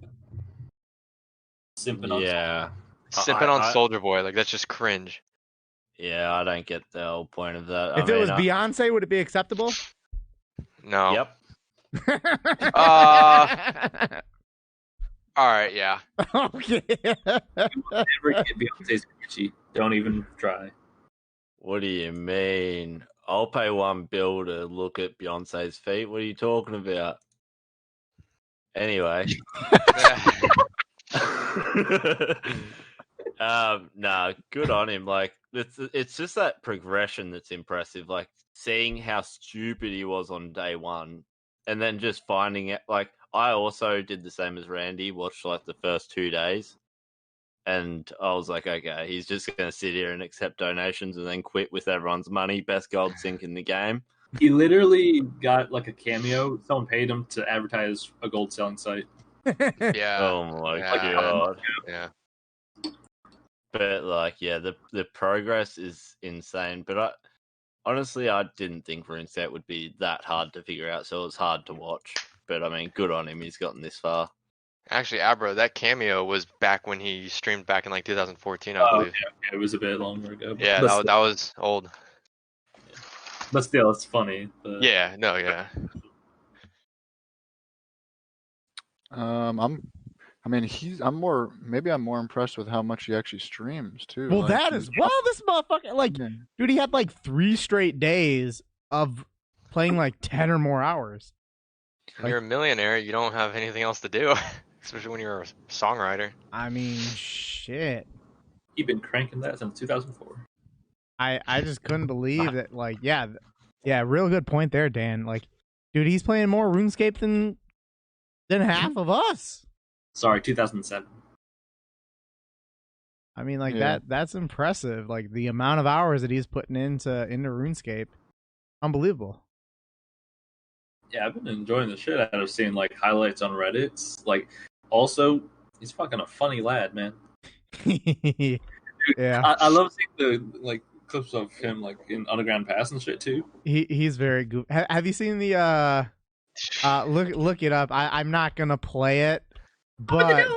Simping on Soulja Boy, like, that's just cringe. Yeah, I don't get the whole point of that. If it was Beyonce, would it be acceptable? No. Yep. Alright, yeah. Okay. Never get Beyonce's Gucci. Don't even try. What do you mean? I'll pay $1 bill to look at Beyonce's feet. What are you talking about? Anyway. Nah, good on him. Like it's just that progression that's impressive. Like seeing how stupid he was on day one, and then just finding it. Like I also did the same as Randy. Watched like the first 2 days, and I was like, okay, he's just gonna sit here and accept donations and then quit with everyone's money. Best gold sink in the game. He literally got like a cameo. Someone paid him to advertise a gold selling site. Yeah. Oh my god. Yeah. But like, yeah, the progress is insane. But honestly, I didn't think RuneScape would be that hard to figure out, so it was hard to watch. But I mean, good on him. He's gotten this far. Actually, Abra, that cameo was back when he streamed back in like 2014, I Oh, believe. okay, it was a bit longer ago. Yeah, but that was old. But still, it's funny. But... Yeah, no, yeah. I'm more impressed with how much he actually streams too. Well, Like, that is this motherfucker. Like, Yeah. dude, he had like 3 straight days of playing like 10 or more hours. When you're a millionaire, you don't have anything else to do, especially when you're a songwriter. I mean, shit. You've been cranking that since 2004. I just couldn't believe that. Like, yeah, real good point there, Dan. Like, dude, he's playing more RuneScape than half of us. Sorry, 2007. I mean, like Yeah. that's impressive. Like the amount of hours that he's putting into RuneScape, unbelievable. Yeah, I've been enjoying the shit out of seeing like highlights on Reddit. Like, also, he's fucking a funny lad, man. Yeah, I love seeing the like clips of him like in Underground Pass and shit too. he's very good. Have you seen the look it up? I'm not gonna play it, but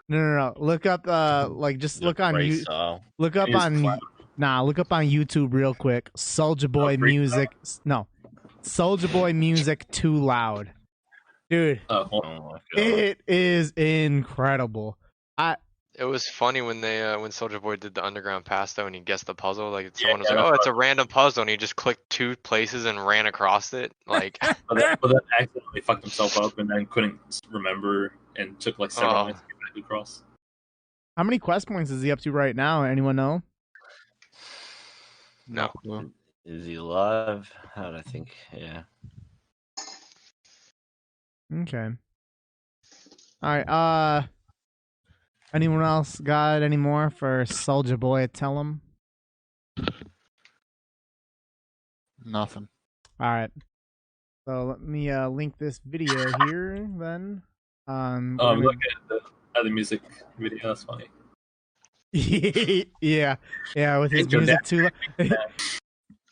no. Look up like just look on you. Look up on look up on YouTube real quick. Soulja Boy music. No, Soulja Boy music too loud, dude. Oh my God. It is incredible. It was funny when they when Soulja Boy did the Underground Pass though, and he guessed the puzzle. Like someone was yeah, like, that's "Oh, it's a random puzzle," and he just clicked 2 places and ran across it. Like, but then accidentally fucked himself up and then couldn't remember and took like several minutes to get back across. How many quest points is he up to right now? Anyone know? No. Is he alive? How do I think? Yeah. Okay. All right. Anyone else got any more for Soulja Boy? Tell him. Nothing. All right. So let me link this video here then. Look at the other music video. That's funny. yeah, with his music too.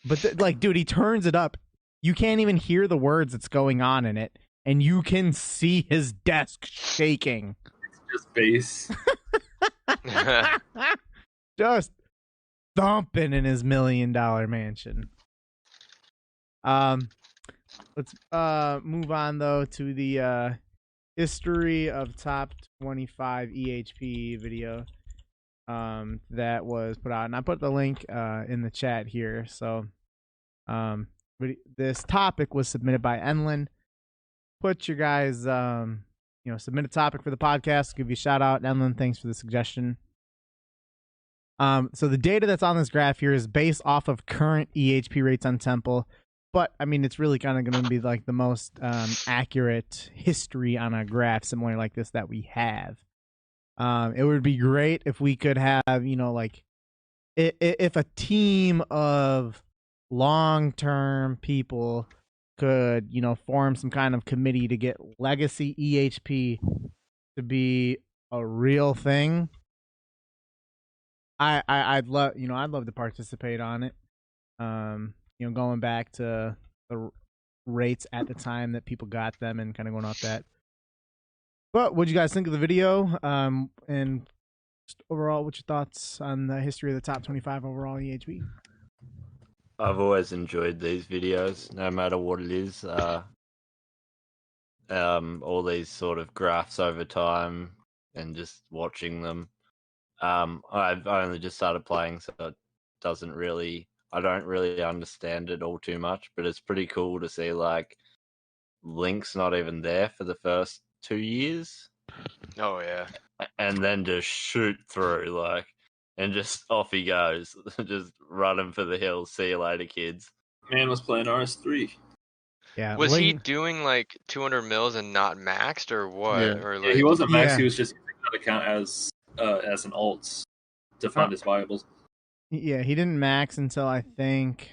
But like, dude, he turns it up. You can't even hear the words that's going on in it, and you can see his desk shaking. Just bass. Just thumping in his $1 million mansion. Let's move on though to the history of top 25 EHP video that was put out, and I put the link in the chat here. So this topic was submitted by Enlin. Put your guys submit a topic for the podcast. Give you a shout out, Enlin. Thanks for the suggestion. So the data that's on this graph here is based off of current EHP rates on Temple, but I mean it's really kind of going to be like the most accurate history on a graph similar like this that we have. It would be great if we could have, like if a team of long-term people could, form some kind of committee to get legacy EHP to be a real thing. I'd love to participate on it. Going back to the rates at the time that people got them and kind of going off that. But what do you guys think of the video? And just overall, what's your thoughts on the history of the top 25 overall EHP? I've always enjoyed these videos, no matter what it is. All these sort of graphs over time and just watching them. I've only just started playing, so I don't really understand it all too much, but it's pretty cool to see like Link's not even there for the first 2 years. Oh yeah. And then just shoot through and just off he goes, just running for the hills. See you later, kids. Man was playing RS3. Yeah. Was he doing like 200 mils and not maxed or what? Yeah. Or Yeah, he wasn't maxed. Yeah. He was just using that account as an alt to fund his viables. Yeah, he didn't max until I think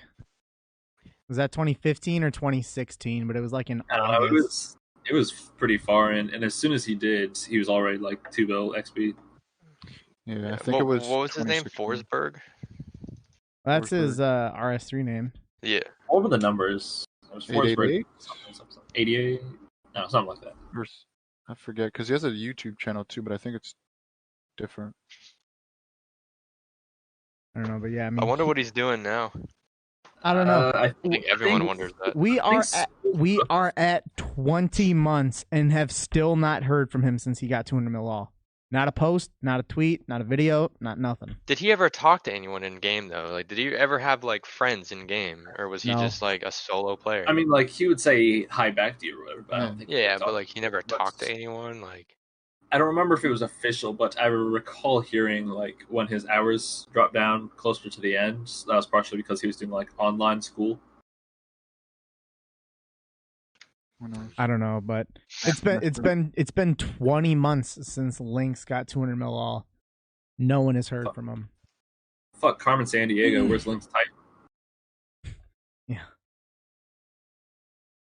was that 2015 or 2016, but it was like in August. It was pretty far in, and as soon as he did, he was already like 2 bill XP. Yeah, I think it was. What was his name? 2016. Forsberg. That's his RS3 name. Yeah. What were the numbers? It was Forsberg 888? something. 88? No, something like that. I forget, because he has a YouTube channel too, but I think it's different. I don't know, but yeah, I I mean, wonder what he's doing now. I don't know. I I think everyone wonders that. We are at 20 months and have still not heard from him since he got 200 mil all. Not a post, not a tweet, not a video, not nothing. Did he ever talk to anyone in game though? Like, did he ever have like friends in game, or was he No. just like a solo player? I mean, like he would say hi back to you or whatever, but I don't think. Yeah, would but talk. like he never But talked to anyone. Like, I don't remember if it was official, but I recall hearing like when his hours dropped down closer to the end. That was partially because he was doing like online school. I don't know, but it's been 20 months since Lynx got 200 mil all. No one has heard from him. Fuck Carmen San Diego. Where's Link's type? Yeah.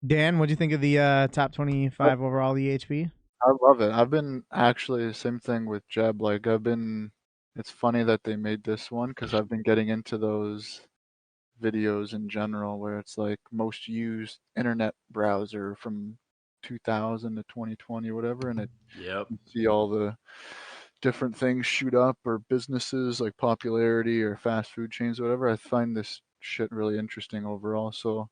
Dan, what'd you think of the top 25 overall EHP? I love it. I've been actually the same thing with Jeb. Like it's funny that they made this one because I've been getting into those videos in general where it's like most used internet browser from 2000 to 2020 or whatever, and Yep. you see all the different things shoot up, or businesses like popularity or fast food chains or whatever. I find this shit really interesting overall, so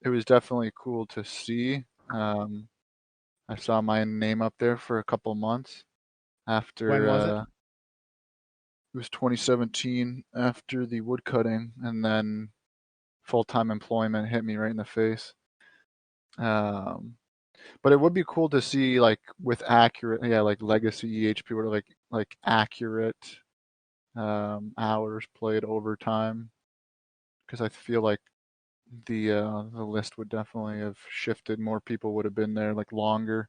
it was definitely cool to see. I saw my name up there for a couple months after. When was it? It was 2017 after the woodcutting, and then full-time employment hit me right in the face. But it would be cool to see like with accurate, like legacy EHP, or like accurate hours played over time, because I feel like the list would definitely have shifted. More people would have been there like longer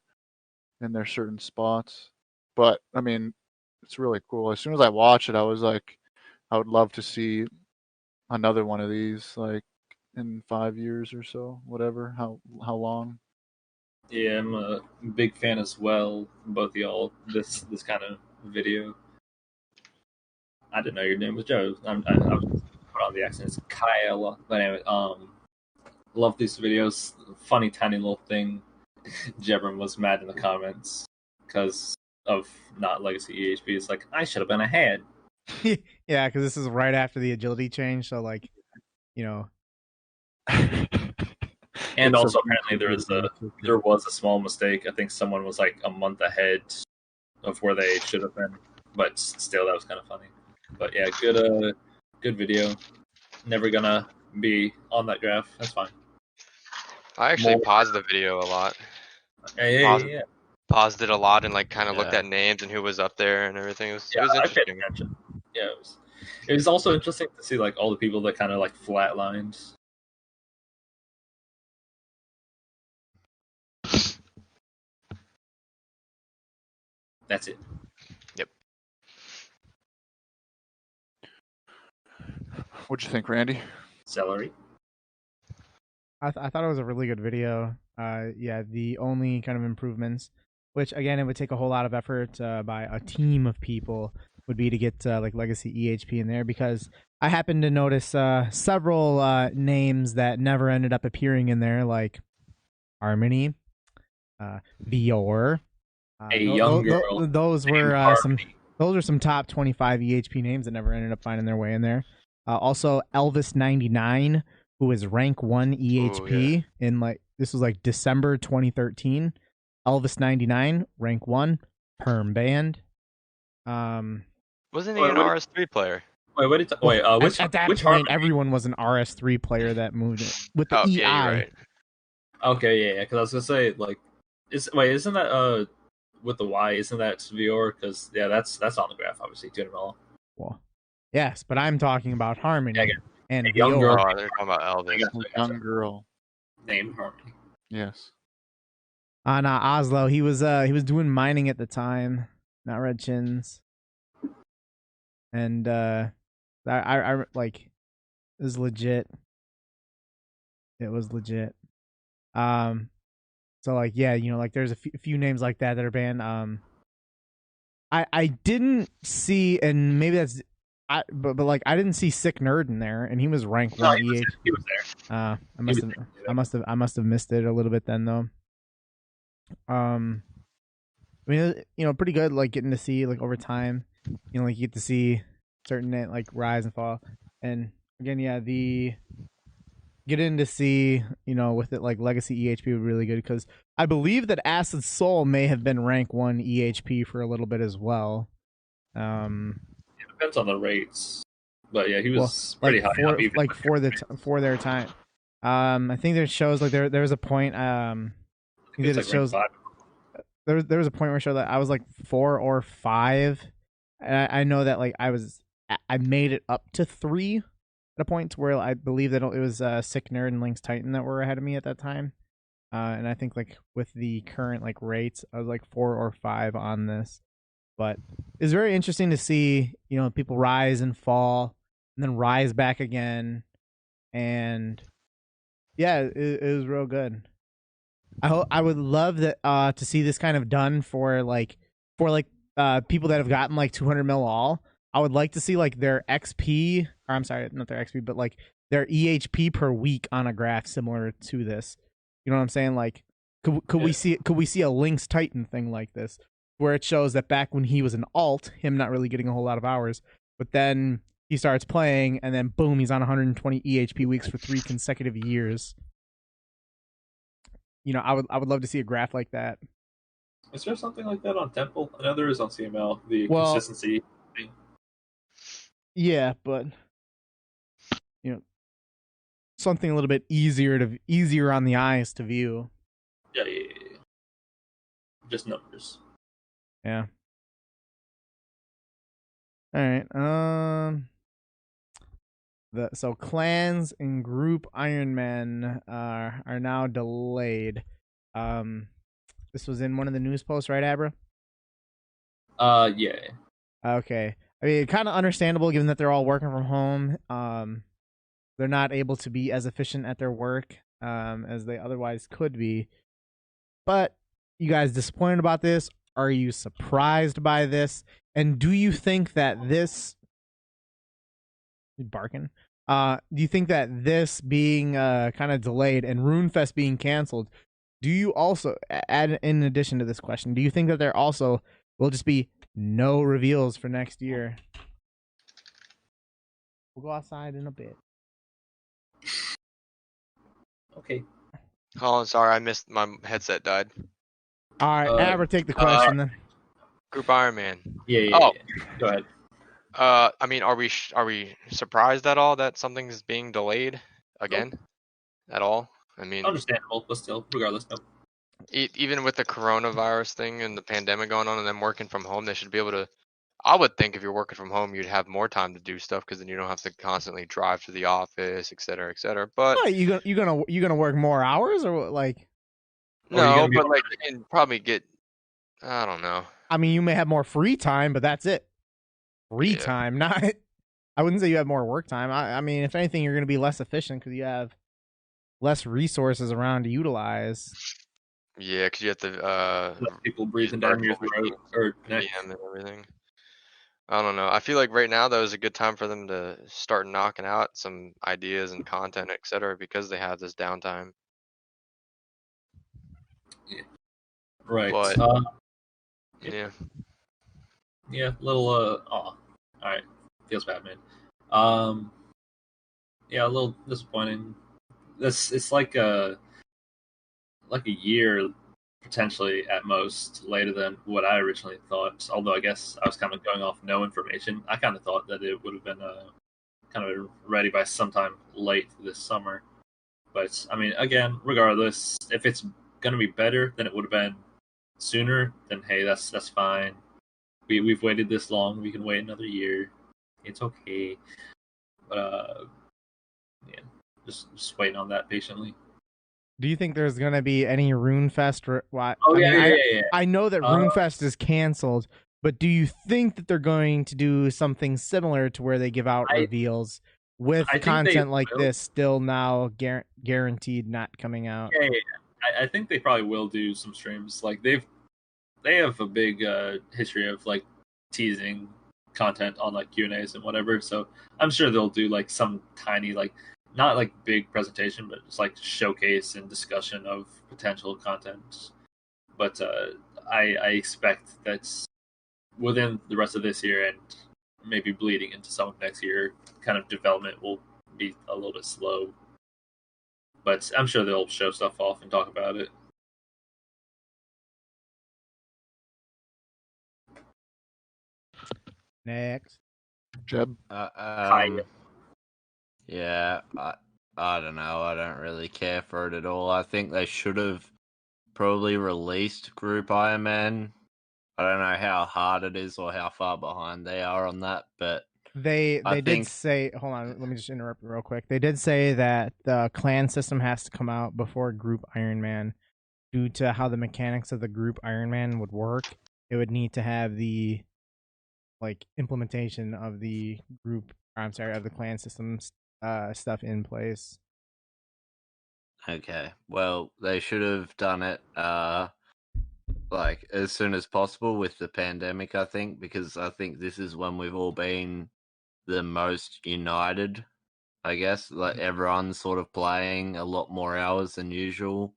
in their certain spots. But I mean, it's really cool. As soon as I watched it, I was like, I would love to see another one of these, like in 5 years or so, whatever. How long? Yeah, I'm a big fan as well. Both of y'all, this kind of video. I didn't know your name was Joe. I was put on the accent. It's Keiala. But anyway, love these videos. Funny tiny little thing. Jebron was mad in the comments because of not legacy EHP. It's like I should have been ahead. Yeah, because this is right after the agility change, so like, you know. And also, apparently, there was a small mistake. I think someone was like a month ahead of where they should have been, but still, that was kind of funny. But yeah, good video. Never gonna be on that graph. That's fine. I actually paused the video a lot. Yeah. Paused it a lot and like kind of looked Yeah. at names and who was up there and everything. It was I paid interesting. attention. Yeah, it was also interesting to see like all the people that kind of like flatlined. That's it. Yep. What'd you think, Randy? Celery. I thought it was a really good video. Yeah, the only kind of improvements, which again, it would take a whole lot of effort by a team of people, would be to get like legacy EHP in there, because I happened to notice several names that never ended up appearing in there, like Harmony, Vior, A young girl. Those were some top 25 EHP names that never ended up finding their way in there. Also, Elvis99, who is rank 1 EHP in like, this was like December 2013. Elvis99, rank 1, perm band. Wasn't he an RS3 player? At that which point, everyone was an RS3 player that moved it with the EI. Right. Okay, yeah, because I was gonna say like, isn't that with the Y? Isn't that Vior? Because yeah, that's on the graph, obviously 200 mil. Well, yes, but I'm talking about Harmony and a young girl. Oh, they're talking about Elvis. Young girl named Harmony. Yes. On Oslo, he was doing mining at the time, not Red Chins, and I like, it was legit. It was legit. So like, yeah, you know, like there's a few names like that that are banned. I didn't see, and maybe that's but like I didn't see Sick Nerd in there, and he was rank No, one he was, EH. he was there. I must have missed it a little bit then though. I mean, pretty good. Like getting to see like over time, like you get to see certain like rise and fall, and again, yeah, the getting to see with it like legacy EHP would be really good because I believe that Acid Soul may have been rank 1 EHP for a little bit as well. It depends on the rates, but yeah, he Well, was pretty high up. Even for their time. I think there shows like there was a point. he was like shows rank 5. there was a point where it showed that I was like 4 or 5. And I know that like I made it up to 3 at a point where I believe that it was Sick Nerd and Link's Titan that were ahead of me at that time. And I think like with the current like rates, I was like 4 or 5 on this. But it's very interesting to see, people rise and fall and then rise back again. And yeah, it was real good. I would love that to see this kind of done for people that have gotten like 200 mil all. I would like to see like their XP, or I'm sorry, not their XP, but like their EHP per week on a graph similar to this. You know what I'm saying? Like, could we see a Link's Titan thing like this, where it shows that back when he was an alt, him not really getting a whole lot of hours, but then he starts playing, and then boom, he's on 120 EHP weeks for 3 consecutive years. I would love to see a graph like that. Is there something like that on Temple? I know there is on CML. The Well, consistency thing. Yeah, but something a little bit easier on the eyes to view. Yeah. Just numbers. Yeah. All right. So clans and group Ironman are now delayed. This was in one of the news posts, right, Abra? Yeah. Okay. I mean, kind of understandable given that they're all working from home. They're not able to be as efficient at their work as they otherwise could be. But you guys disappointed about this? Are you surprised by this? And do you think that this barking? Do you think that this being kind of delayed and RuneFest being canceled, do you also add in addition to this question, do you think that there also will just be no reveals for next year? We'll go outside in a bit. Okay. Oh, sorry, I missed my headset died. All right, Abra, take the question then. Group Iron Man. Yeah. Go ahead. I mean, are we surprised at all that something's being delayed again? Nope. At all? I mean, understandable, but still, regardless, no. Even with the coronavirus thing and the pandemic going on and them working from home, they should be able to. I would think if you're working from home, you'd have more time to do stuff because then you don't have to constantly drive to the office, et cetera, et cetera. But you gonna work more hours or like? No, but like and probably get. I don't know. I mean, you may have more free time, but that's it. Free time, not. I wouldn't say you have more work time. I mean, if anything, you're gonna be less efficient because you have less resources around to utilize. Yeah, because you have to people breathing down your throat or neck and everything. I don't know. I feel like right now though is a good time for them to start knocking out some ideas and content, etc., because they have this downtime. Yeah. Right. But, yeah. Yeah, little all right. Feels bad, man. Yeah, a little disappointing. It's like a year potentially at most later than what I originally thought. Although I guess I was kind of going off no information. I kind of thought that it would have been kind of ready by sometime late this summer. But I mean, again, regardless, if it's gonna be better than it would have been sooner, then hey, that's fine. We've waited this long. We can wait another year. It's okay. But yeah, just waiting on that patiently. Do you think there's gonna be any RuneFest? I know that RuneFest is canceled, but do you think that they're going to do something similar to where they give out reveals with content like this still now guaranteed not coming out? Yeah. I think they probably will do some streams. Like they have a big history of like teasing content on like Q&As and whatever. So I'm sure they'll do like some tiny, like not like big presentation, but just like showcase and discussion of potential content. But I expect that's within the rest of this year and maybe bleeding into some of next year, kind of development will be a little bit slow. But I'm sure they'll show stuff off and talk about it. Next. Jeb? Yeah, I don't know. I don't really care for it at all. I think they should have probably released Group Iron Man. I don't know how hard it is or how far behind they are on that, but They did say, hold on, let me just interrupt real quick. They did say that the clan system has to come out before Group Iron Man due to how the mechanics of the Group Iron Man would work. It would need to have the like implementation of the of the clan systems stuff in place. okay. Well, they should have done it like as soon as possible with the pandemic, I think, because I think this is when we've all been the most united, I guess. Like everyone's sort of playing a lot more hours than usual.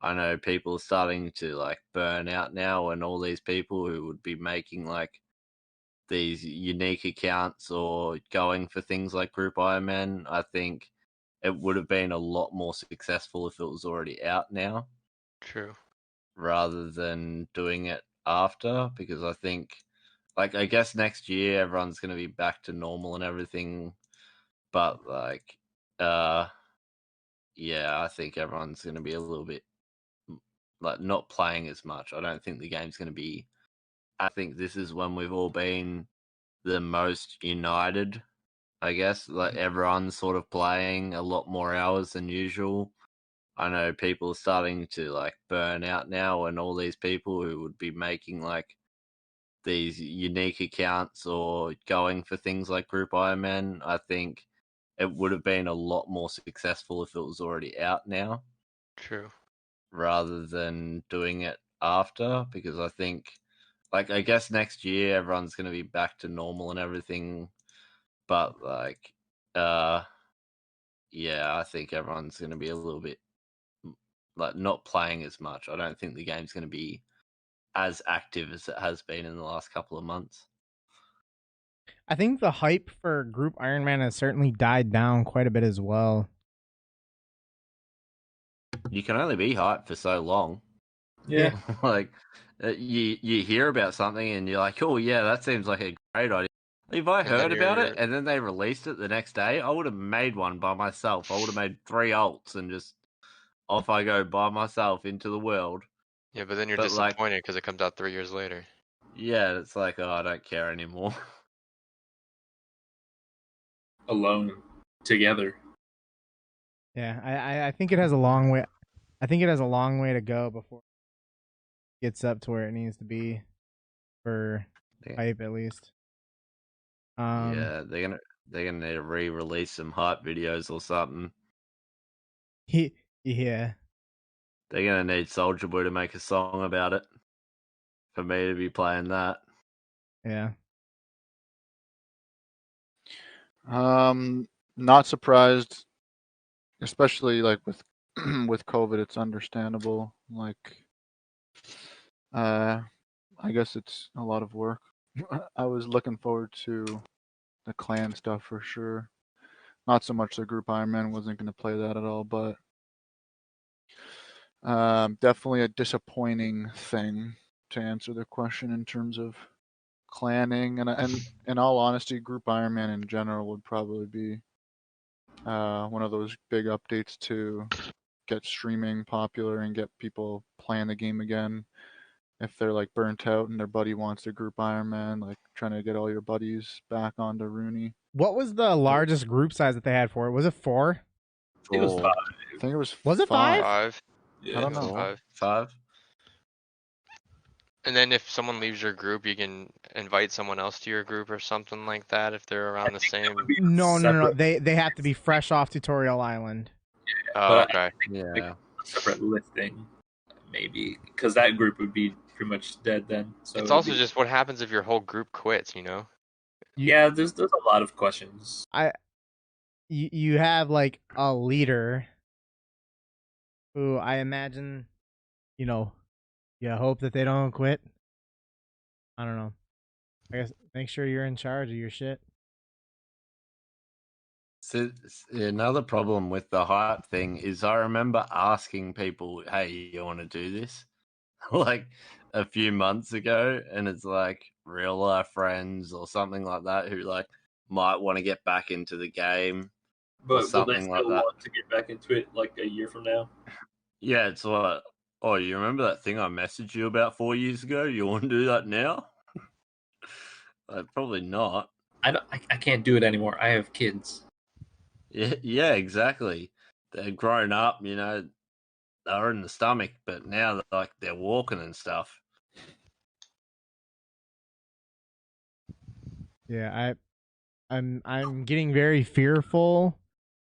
I know people are starting to like burn out now, and all these people who would be making like these unique accounts or going for things like Group Iron Man, I think it would have been a lot more successful if it was already out now. True. Rather than doing it after, because I think, like, I guess next year everyone's going to be back to normal and everything, but like, yeah, I think everyone's going to be a little bit like not playing as much. I don't think the game's going to be. I think this is when we've all been the most united, I guess. Like everyone's sort of playing a lot more hours than usual. I know people are starting to like burn out now, and all these people who would be making like these unique accounts or going for things like Group Iron Man, I think it would have been a lot more successful if it was already out now. True. Rather than doing it after, because I think, like, I guess next year everyone's going to be back to normal and everything, but like, yeah, I think everyone's going to be a little bit like not playing as much. I don't think the game's going to be as active as it has been in the last couple of months. I think the hype for Group Iron Man has certainly died down quite a bit as well. You can only be hyped for so long. Yeah. Like, you hear about something and you're like, oh yeah, that seems like a great idea. If I heard about it and then they released it the next day, I would have made one by myself. I would have made 3 alts and just off I go by myself into the world. Yeah, but then you're disappointed because it comes out 3 years later. Yeah, it's like, oh, I don't care anymore. Alone, together. Yeah, I think it has a long way. I think it has a long way to go before it gets up to where it needs to be for hype, at least. Yeah, they're gonna need to re-release some hype videos or something. Yeah. They're gonna need Soulja Boy to make a song about it for me to be playing that. Yeah. Not surprised, especially like with with COVID. It's understandable. Like, I guess it's a lot of work. I was looking forward to the clan stuff for sure. Not so much the Group Iron Man. Wasn't going to play that at all, but definitely a disappointing thing to answer the question in terms of clanning. And in all honesty, Group Iron Man in general would probably be one of those big updates to get streaming popular and get people playing the game again. If they're like burnt out and their buddy wants to Group Iron Man, like trying to get all your buddies back onto Rooney. What was the largest group size that they had for it? Was it 4? It was 5. I think it was. Was it 5? 5. Yeah. I don't know. 5. And then if someone leaves your group, you can invite someone else to your group or something like that if they're around the same. No. They have to be fresh off Tutorial Island. Oh, okay. Yeah. Separate listing, maybe, because that group would be pretty much dead then. So It's also just what happens if your whole group quits, you know? yeah. There's a lot of questions. You have like a leader who I imagine, you hope that they don't quit. I don't know. I guess make sure you're in charge of your shit. So another problem with the hype thing is I remember asking people, "Hey, you want to do this?" like a few months ago, and it's like real life friends or something like that who like might want to get back into the game or But will they something still like that. want to get back into it like a year from now? Yeah, it's like, oh, you remember that thing I messaged you about 4 years ago? You want to do that now? Probably not. I can't do it anymore. I have kids. Yeah, exactly. They're grown up, they're in the stomach, but now they're walking and stuff. Yeah, I'm getting very fearful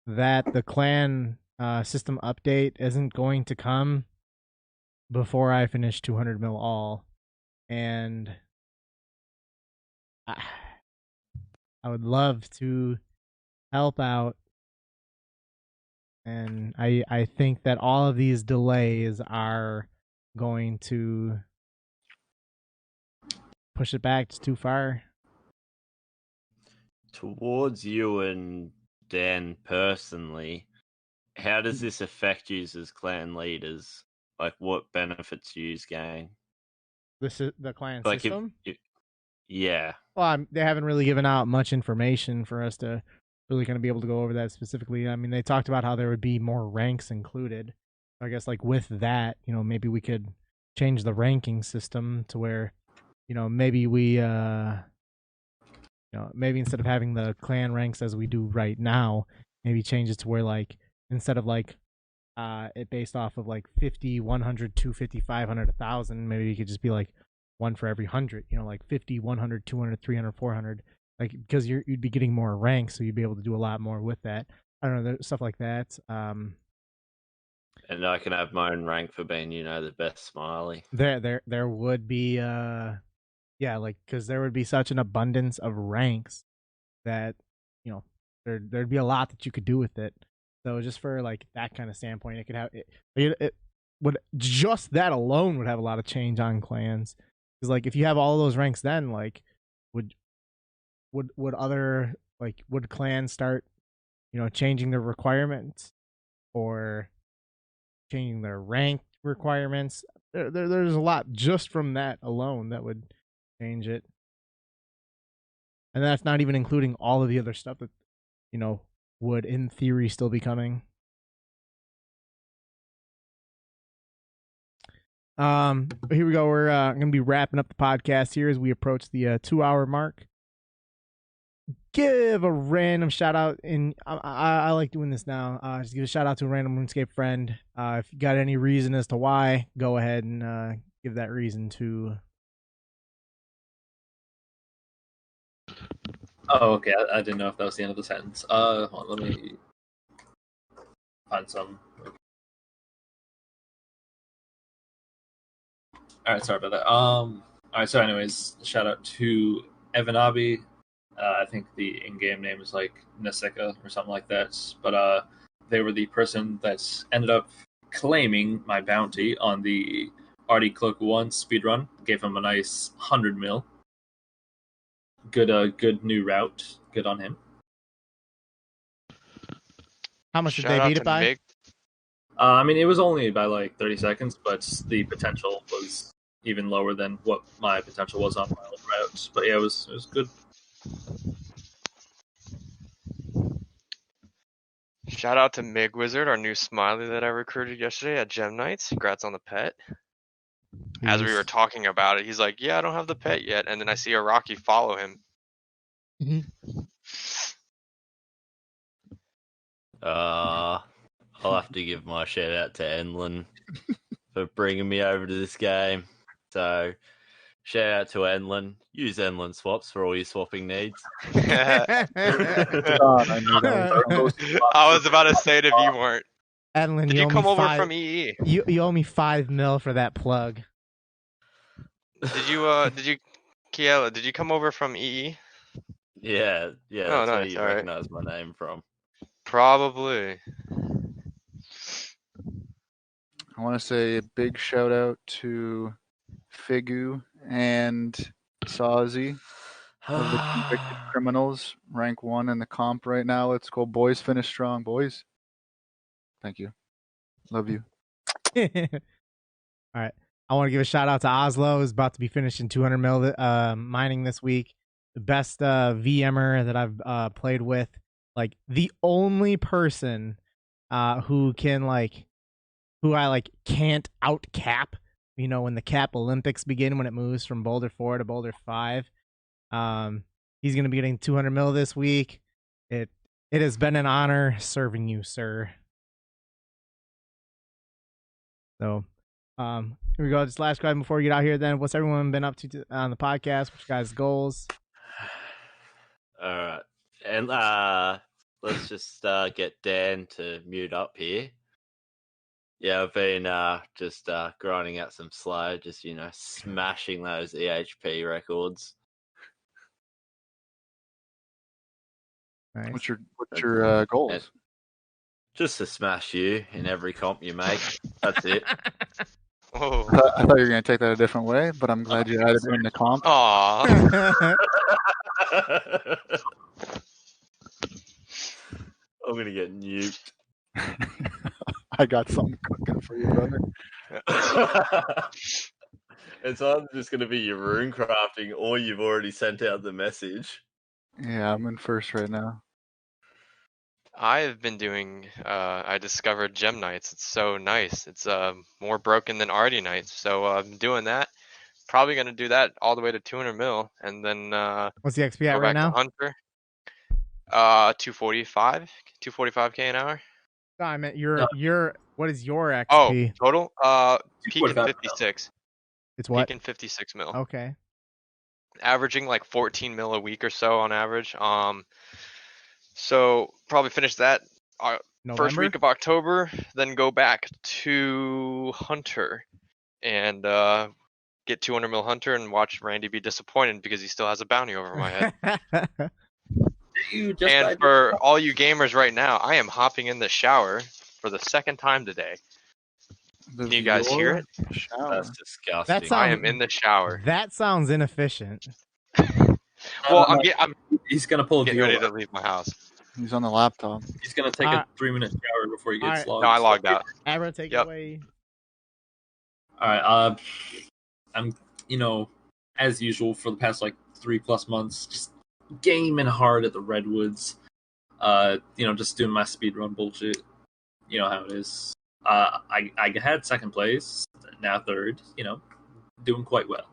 that the clan system update isn't going to come before I finish 200 mil all, and I would love to help out, and I think that all of these delays are going to push it back just too far. Towards you and Dan personally, how does this affect you as clan leaders? Like, what benefits you gain? The clan Like, system? yeah. Well, they haven't really given out much information for us to really kind of be able to go over that specifically. I mean, they talked about how there would be more ranks included. So I guess like with that, maybe we could change the ranking system to where, maybe we maybe instead of having the clan ranks as we do right now, maybe change it to where like instead of like it based off of like 50, 100, 250, 500, 1,000, maybe it could just be like one for every 100, like 50, 100, 200, 300, 400, like because you'd be getting more ranks, so you'd be able to do a lot more with that. I don't know, stuff like that. And I can have my own rank for being, the best smiley. There would be yeah, like because there would be such an abundance of ranks that there'd be a lot that you could do with it. So just for like that kind of standpoint, it could have it would just that alone would have a lot of change on clans. Because like if you have all those ranks, then like would other like would clans start changing their requirements or changing their rank requirements? There's a lot just from that alone that would change it, and that's not even including all of the other stuff that would in theory still be coming. Here we go. We're gonna be wrapping up the podcast here as we approach the 2-hour mark. Give a random shout out, and I like doing this now. Just give a shout out to a random RuneScape friend. If you got any reason as to why, go ahead and give that reason to. Oh, okay. I didn't know if that was the end of the sentence. Hold on, let me find some. All right, sorry about that. All right. So, anyways, shout out to Evan Abbey. I think the in-game name is like Naseka or something like that. But they were the person that ended up claiming my bounty on the Artie Cloak 1 speedrun. Gave him a nice 100 mil. Good new route. Good on him. How much did Shout they out beat to it by? Mig. I mean, it was only by like 30 seconds, but the potential was even lower than what my potential was on my old route. But yeah, it was good. Shout out to Mig Wizard, our new smiley that I recruited yesterday at Gem Nights. Congrats on the pet. As we were talking about it, he's like, "Yeah, I don't have the pet yet," and then I see a Rocky follow him. I'll have to give my shout out to Enlin for bringing me over to this game. So, shout out to Enlin. Use Enlin swaps for all your swapping needs. God, I knew that was coming. I was about to say it if you weren't. Adeline, Did you come over from EE? You owe me $5 million for that plug. Did you, Keiala, did you come over from EE? Yeah, Oh, that's where nice, you alright. recognize my name from. Probably. I want to say a big shout out to Figu and Sazi of the Convicted Criminals, rank 1 in the comp right now. Let's go, boys. Finish strong, boys. Thank you. Love you. All right. I want to give a shout out to Oslo, who's about to be finishing 200 mil mining this week. The best VMer that I've played with. Like the only person who can who I can't out cap. You know, when the cap Olympics begin, when it moves from Boulder 4 to Boulder 5. He's gonna be getting 200 mil this week. It has been an honor serving you, sir. So here we go. Just last question before we get out here. Then, what's everyone been up to on the podcast? What's your guys' goals? All right, and let's just get Dan to mute up here. Yeah, I've been just grinding out some slow, just smashing those EHP records. Nice. What's your goals? Just to smash you in every comp you make. That's it. Oh. I thought you were going to take that a different way, but I'm glad you added it in the comp. Aw. I'm going to get nuked. I got something cooking for you, brother. It's either just going to be your rune crafting or you've already sent out the message. Yeah, I'm in first right now. I've been doing, I discovered Gem Nights. It's so nice. It's more broken than Arty Nights. So I'm doing that. Probably going to do that all the way to 200 mil. And then What's the XP at go right back now? to Hunter. 245k an hour. No, I meant your what is your XP? Oh, total? Peaking 245. 56. It's what? Peaking 56 mil. Okay. Averaging like 14 mil a week or so on average. So probably finish that first week of October, then go back to Hunter and get 200 mil Hunter and watch Randy be disappointed because he still has a bounty over my head. And for all you gamers right now, I am hopping in the shower for the second time today. Can you guys hear it? Shower. That's disgusting. I am in the shower. That sounds inefficient. Well, he's gonna pull a getting ready to leave my house. He's on the laptop. He's gonna take a 3-minute shower before he gets logged. No, I logged out. Abra, take it away. All right. I'm as usual for the past 3+ months, just gaming hard at the Redwoods. Just doing my speedrun bullshit. You know how it is. I had second place, now third. Doing quite well.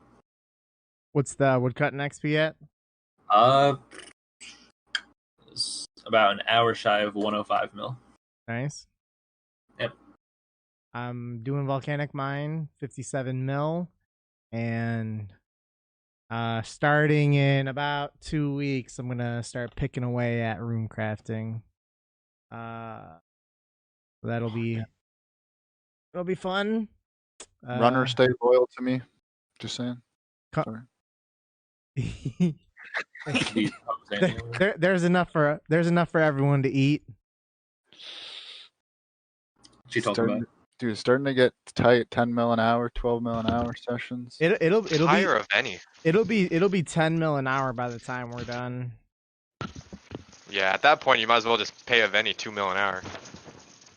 What's the woodcutting XP at? It's about an hour shy of 105 mil. Nice. Yep. I'm doing volcanic mine, 57 mil, and starting in about 2 weeks, I'm gonna start picking away at rune crafting. That'll be fun. Runners stay loyal to me. Just saying. Sorry. There's enough for everyone to eat. She talking about? Dude, it's starting to get tight. 10 mil an hour, 12 mil an hour sessions. It'll be higher of any. It'll be 10 mil an hour by the time we're done. Yeah, at that point you might as well just pay a Venny 2 mil an hour.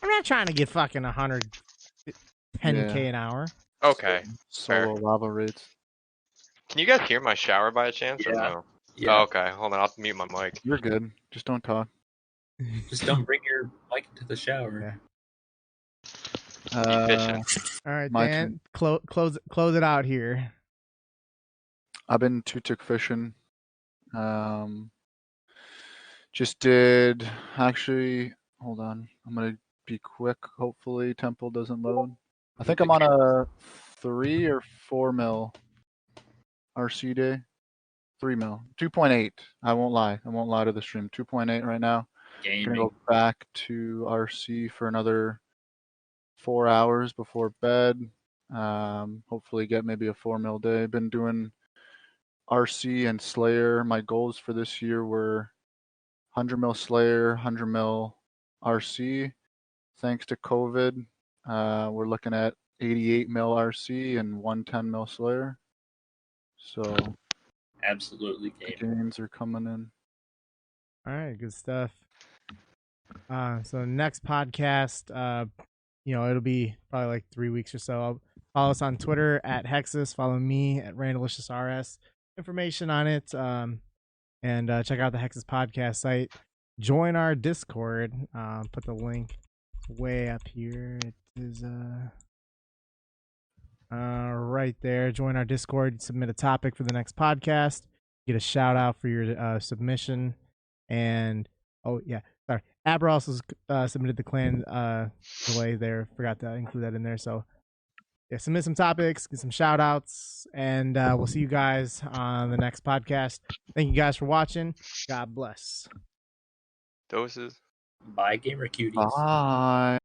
I'm not trying to get fucking 110k an hour. Okay. Solo lava rates. Can you guys hear my shower by a chance or no? Yeah. Oh, okay, hold on, I'll mute my mic. You're good. Just don't talk. Just don't bring your mic into the shower. Yeah. All right, Dan, close it out here. I've been tutuk fishing. Just did actually. Hold on, I'm gonna be quick. Hopefully, Temple doesn't load. I think I'm on a 3 or 4 mil RC day. 3 mil, 2.8. I won't lie to the stream. 2.8 right now. I'm gonna go back to RC for another 4 hours before bed. Hopefully get maybe a 4 mil day. Been doing RC and Slayer. My goals for this year were 100 mil Slayer, 100 mil RC. Thanks to COVID, we're looking at 88 mil RC and 110 mil Slayer. So Absolutely the game. gains are coming in. All right, good stuff. So next podcast, it'll be probably like 3 weeks or so. Follow us on Twitter at Hexis. Follow me at Randalicious RS. Information on it, and check out the Hexis podcast site. Join our Discord. Put the link way up here. It is right there. Join our Discord. Submit a topic for the next podcast. Get a shout out for your submission. And Abra also submitted the clan delay there. Forgot to include that in there. So yeah, submit some topics, get some shout outs, and we'll see you guys on the next podcast. Thank you guys for watching. God bless. Doses. Bye, gamer cuties. Bye.